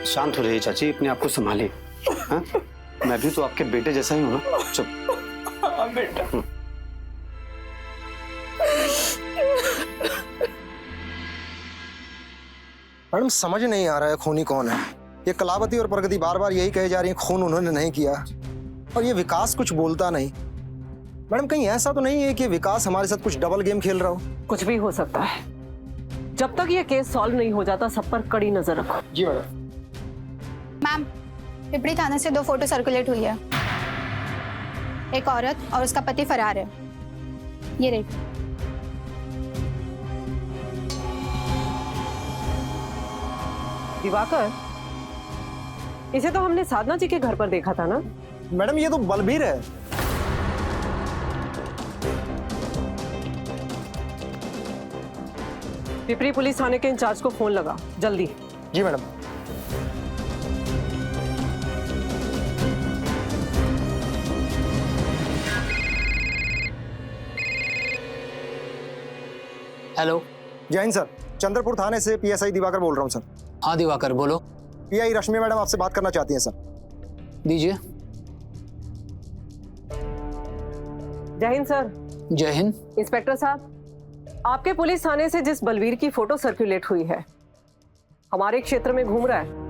शांत हो जाइए चाची, अपने आप को संभालिए। हाँ? मैं भी तो आपके बेटे जैसा ही हूँ ना। चुप। हाँ बेटा। मैडम समझ नहीं आ रहा है खूनी कौन है। ये कलावती और प्रगति बार बार यही कहे जा रही हैं खून उन्होंने नहीं किया, और ये विकास कुछ बोलता नहीं। मैडम कहीं ऐसा तो नहीं है कि विकास हमारे साथ कुछ डबल गेम खेल रहा हो? कुछ भी हो सकता है। जब तक ये केस सॉल्व नहीं हो जाता सब पर कड़ी नजर रखो। जी मैडम। मैम, पिपरी थाने से 2 फोटो सर्कुलेट हुई है। एक औरत और उसका पति फरार है। ये रही। दिवाकर, इसे तो हमने साधना जी के घर पर देखा था ना? मैडम ये तो बलबीर है। पिपरी पुलिस थाने के इंचार्ज को फोन लगा, जल्दी। जी मैडम। हेलो। जय हिंद सर, चंद्रपुर थाने से पीएसआई दिवाकर बोल रहा हूँ सर। हाँ दिवाकर बोलो। पीआई रश्मि मैडम आपसे बात करना चाहती हैं सर। दीजिए। जय हिंद सर। जय हिंद। इंस्पेक्टर साहब, आपके पुलिस थाने से जिस बलवीर की फोटो सर्कुलेट हुई है, हमारे क्षेत्र में घूम रहा है।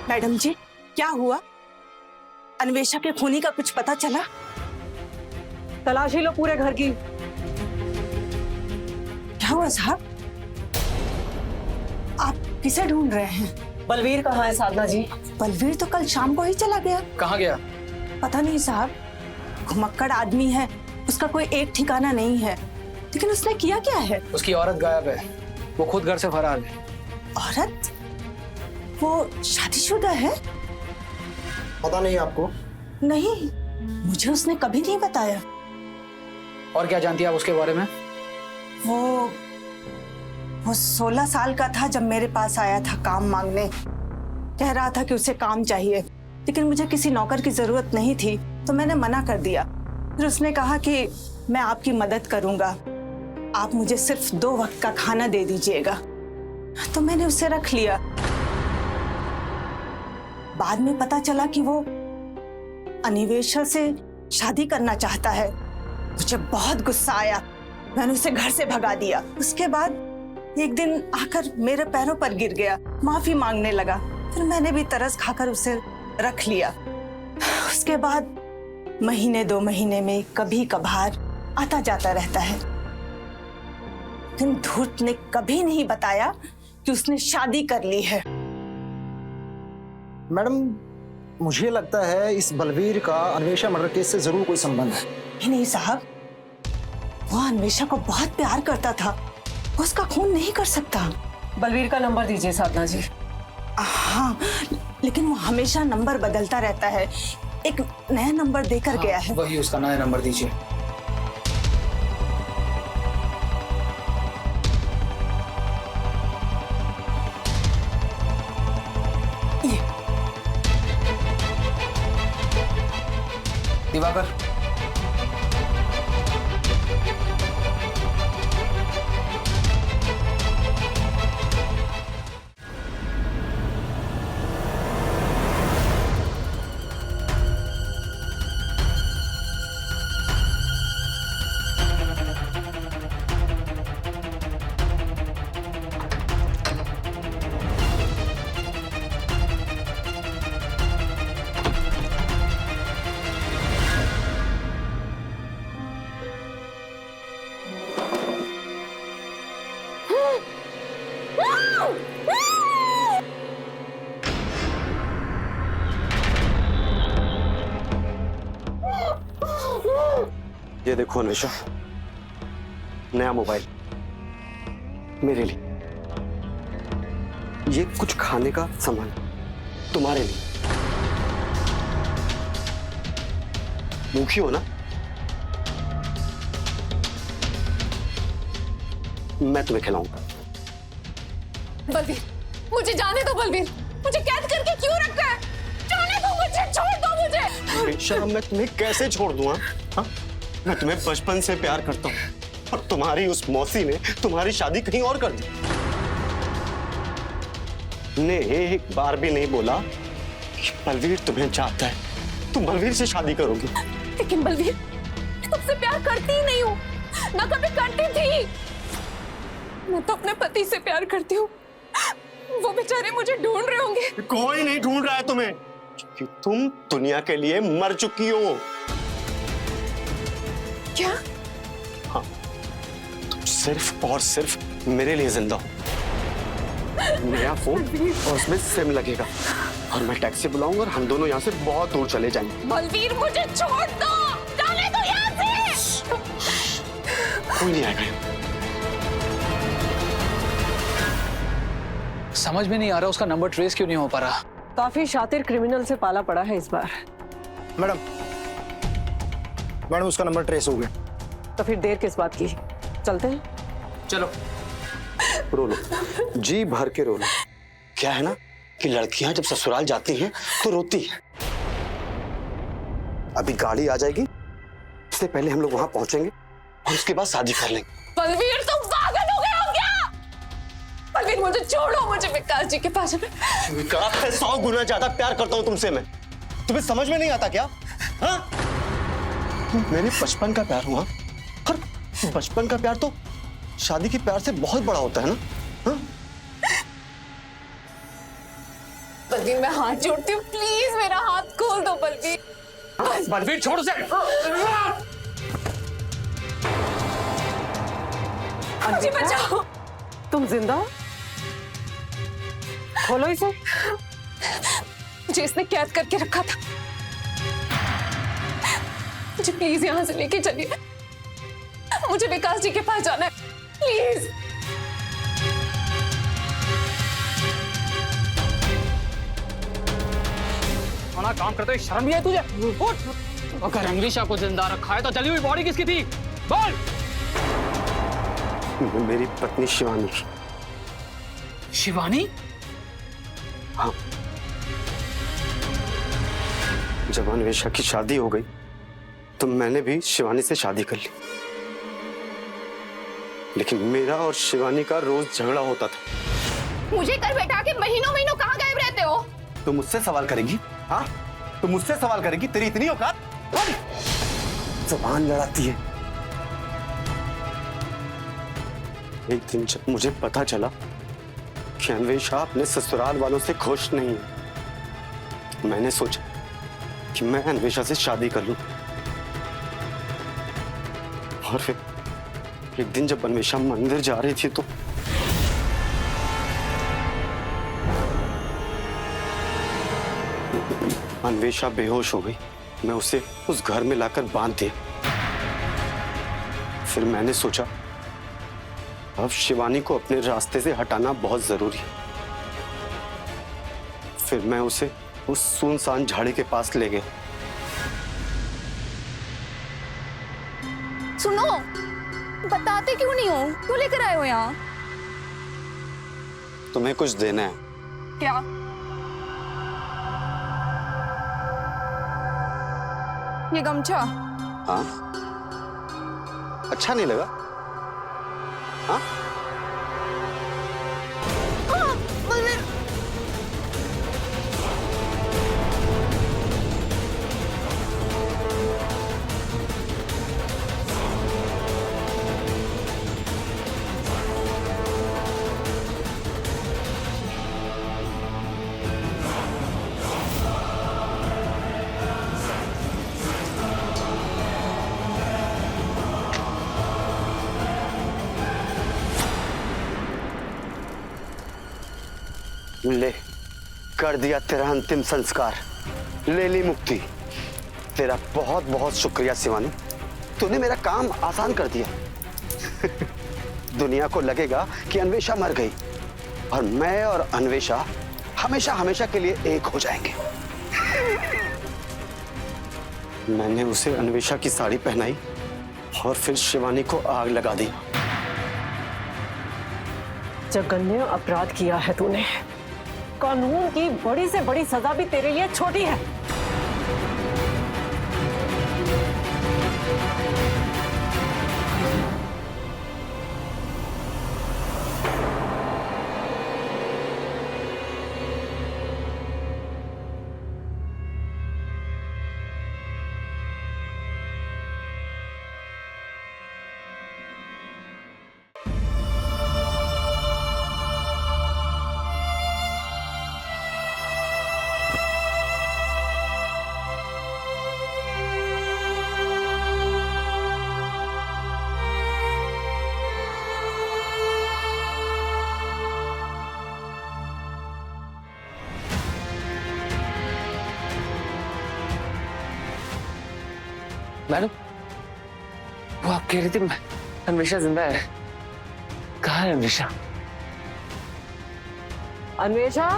मैडम जी, क्या हुआ? अन्वेषा के खूनी का कुछ पता चला? तलाशी लो पूरे घर की। क्या हुआ साहब? आप किसे ढूंढ रहे हैं? बलवीर कहाँ है साधना जी? बलवीर तो कल शाम को ही चला गया। कहाँ गया? पता नहीं साहब, घुमक्कड़ आदमी है, उसका कोई एक ठिकाना नहीं है। लेकिन उसने किया क्या है? उसकी औरत गायब है, वो खुद घर से फरार है। औरत? वो शादीशुदा है? पता नहीं आपको? नहीं, मुझे उसने कभी नहीं बताया। और क्या जानती है आप उसके बारे में? वो 16 साल का था जब मेरे पास आया था काम मांगने। कह रहा था कि उसे काम चाहिए, लेकिन मुझे किसी नौकर की जरूरत नहीं थी, तो मैंने मना कर दिया। फिर उसने कहा कि मैं आपकी मदद करूंगा, आप मुझे सिर्फ 2 वक्त का खाना दे दीजिएगा। तो मैंने उसे रख लिया। बाद में पता चला कि वो अन्वेषा से शादी करना चाहता है। मुझे बहुत गुस्सा आया, मैंने उसे घर से भगा दिया। उसके बाद एक दिन आकर मेरे पैरों पर गिर गया, माफी मांगने लगा। फिर मैंने भी तरस खाकर उसे रख लिया। उसके बाद महीने 2 महीने में कभी कभार आता जाता रहता है। लेकिन धूर्त ने कभी नहीं बताया कि उसने शादी कर ली है। मैडम मुझे लगता है इस बलवीर का अन्वेषा मर्डर केस से जरूर कोई संबंध है। नहीं साहब, वो अन्वेषा को बहुत प्यार करता था, वो उसका खून नहीं कर सकता। बलवीर का नंबर दीजिए साधना जी। हाँ, लेकिन वो हमेशा नंबर बदलता रहता है, एक नया नंबर देकर गया है। वही उसका नया नंबर दीजिए। दिवाकर, ये देखो अन्वेषा, नया मोबाइल मेरे लिए। ये कुछ खाने का सामान तुम्हारे लिए। भूखी हो ना? मैं तुम्हें खिलाऊंगा। बलवीर, मुझे जाने दो बलवीर, मुझे कैद करके क्यों रखा है? जाने दो मुझे। मुझे छोड़ दो मुझे। अन्वेषा, मैं तुम्हें कैसे छोड़ दूं? हाँ? मैं तुम्हें बचपन से प्यार करता हूँ और तुम्हारी उस मौसी ने तुम्हारी शादी कहीं और कर दी। ने एक बार भी नहीं बोला कि बलवीर तुम्हें चाहता है, तुम बलवीर से शादी करोगी। लेकिन बलवीर, मैं तुमसे प्यार करती ही नहीं हूँ, ना कभी करती थी। मैं तो अपने पति से प्यार करती हूँ। वो बेचारे मुझे ढूंढ रहे होंगे। कोई नहीं ढूंढ रहा है तुम्हें, क्योंकि तुम दुनिया के लिए मर चुकी हो। क्या? हाँ, तुम सिर्फ और सिर्फ मेरे लिए जिंदा हो। नया फोन और उसमें सिम लगेगा और मैं टैक्सी बुलाऊंगा और हम दोनों यहाँ से बहुत दूर चले जाएंगे। बलवीर, मुझे छोड़ दो, जाने दो यहाँ से। कोई नहीं आएगा। समझ में नहीं आ रहा उसका नंबर ट्रेस क्यों नहीं हो पा रहा। काफी शातिर क्रिमिनल से पाला पड़ा है इस बार। मैडम उसका नंबर ट्रेस हो गया। तो फिर देर किस बात की, चलते हैं। चलो। रो लो, जी भर के रो लो। क्या है ना कि लड़कियां जब ससुराल जाती हैं तो रोती हैं। अभी गाड़ी आ जाएगी, इससे पहले हम लोग वहां पहुंचेंगे और उसके बाद शादी कर लेंगे। बलवीर, तुम पागल हो गए हो क्या? बलवीर, मुझे छोड़ो, मुझे विकास जी के पास में। विकास से 100 गुना ज्यादा प्यार करता हूं तुमसे मैं। तुम्हें समझ में नहीं आता क्या? हाँ? मेरे बचपन का प्यार हुआ और बचपन का प्यार तो शादी के प्यार से बहुत बड़ा होता है ना। हाँ? बलवीर, मैं हाथ जोड़ती हूँ, प्लीज मेरा हाथ खोल दो बलवीर। बलवीर, छोड़ उसे। मुझे बचाओ। तुम जिंदा हो? खोलो इसे। मुझे इसने कैद करके रखा था। मुझे प्लीज यहाँ से लेके चलिए। मुझे विकास जी के पास जाना है, प्लीज। काम करते हुए शर्म भी है तुझे? उठ। अगर अन्वेषा को जिंदा रखा है तो जली हुई बॉडी किसकी थी? बोल। मेरी पत्नी शिवानी की। शिवानी? हाँ, जब अन्वेषा की शादी हो गई तो मैंने भी शिवानी से शादी कर ली, लेकिन मेरा और शिवानी का रोज झगड़ा होता था। मुझे घर बैठा के महीनों महीनों कहाँ गायब रहते हो? तुम मुझसे सवाल करेगी? हाँ, तुम मुझसे सवाल करेगी? तेरी इतनी औकात? ज़बान लड़ाती है। एक दिन जब मुझे पता चला कि अन्वेषा अपने ससुराल वालों से खुश नहीं है, मैंने सोचा कि मैं अन्वेषा से शादी कर लूं। और फिर एक दिन जब अन्वेषा मंदिर जा रही थी तो अन्वेषा बेहोश हो गई। मैं उसे उस घर में लाकर बांध दिया। फिर मैंने सोचा अब शिवानी को अपने रास्ते से हटाना बहुत जरूरी है। फिर मैं उसे उस सुनसान झाड़ी के पास ले गया। सुनो, बताते क्यों नहीं हो? क्यों लेकर आए हो यहाँ? तुम्हें कुछ देना है। क्या? ये गमछा? हाँ, अच्छा नहीं लगा? हाँ? ले, कर दिया तेरा अंतिम संस्कार, ले ली मुक्ति। तेरा बहुत बहुत शुक्रिया शिवानी, तूने मेरा काम आसान कर दिया। दुनिया को लगेगा कि अन्वेषा मर गई और मैं और अन्वेषा हमेशा हमेशा के लिए एक हो जाएंगे। मैंने उसे अन्वेषा की साड़ी पहनाई और फिर शिवानी को आग लगा दी। जघन्य अपराध किया है तूने। कानून की बड़ी से बड़ी सजा भी तेरे लिए छोटी है। मैडम, वो आप कह रही थी अन्वेषा जिंदा है। कहाँ है अन्वेषा? अन्वेषा,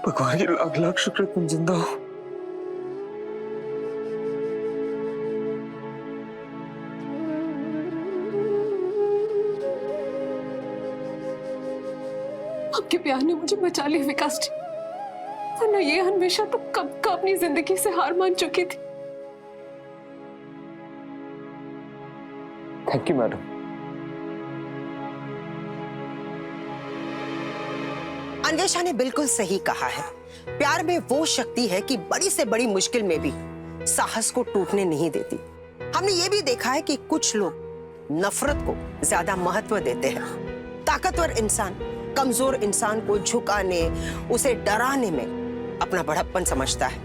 भगवान की लाख लाख शुक्र तुम जिंदा हो। आपके प्यार ने मुझे बचा लिया विकास जी, वरना ये अन्वेषा तो कब का अपनी जिंदगी से हार मान चुकी थी। Thank you madam. अन्वेषा ने बिल्कुल सही कहा है। प्यार में वो शक्ति है कि बड़ी से बड़ी मुश्किल में भी साहस को टूटने नहीं देती। हमने ये भी देखा है कि कुछ लोग नफरत को ज्यादा महत्व देते हैं। ताकतवर इंसान कमजोर इंसान को झुकाने, उसे डराने में अपना बड़प्पन समझता है।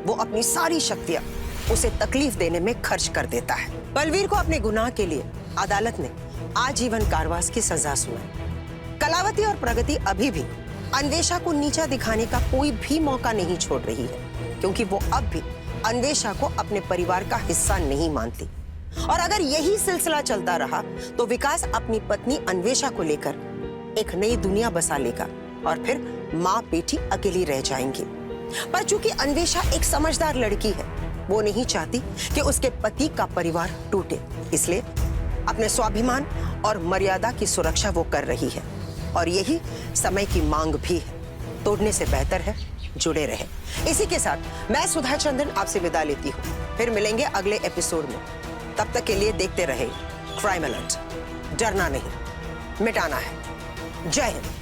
वो अपनी सारी शक्तियां उसे तकलीफ देने में खर्च कर देता है। बलवीर को अपने गुनाह के लिए अदालत ने आजीवन कारावास की सजा सुनाई। कलावती और प्रगति अभी भी अन्वेषा को नीचा दिखाने का कोई भी मौका नहीं छोड़ रही है, क्योंकि वो अब भी अन्वेषा को अपने परिवार का हिस्सा नहीं मानती। और अगर यही सिलसिला चलता रहा तो विकास अपनी पत्नी अन्वेषा को लेकर एक नई दुनिया बसा लेगा और फिर माँ बेटी अकेली रह जाएंगी। पर चूंकि अन्वेषा एक समझदार लड़की है, वो नहीं चाहती कि उसके पति का परिवार टूटे, इसलिए अपने स्वाभिमान और मर्यादा की सुरक्षा वो कर रही है। और यही समय की मांग भी है। तोड़ने से बेहतर है जुड़े रहे। इसी के साथ मैं सुधा चंदन आपसे विदा लेती हूँ। फिर मिलेंगे अगले एपिसोड में। तब तक के लिए देखते रहे क्राइम अलर्ट। डरना नहीं, मिटाना है। जय हिंद।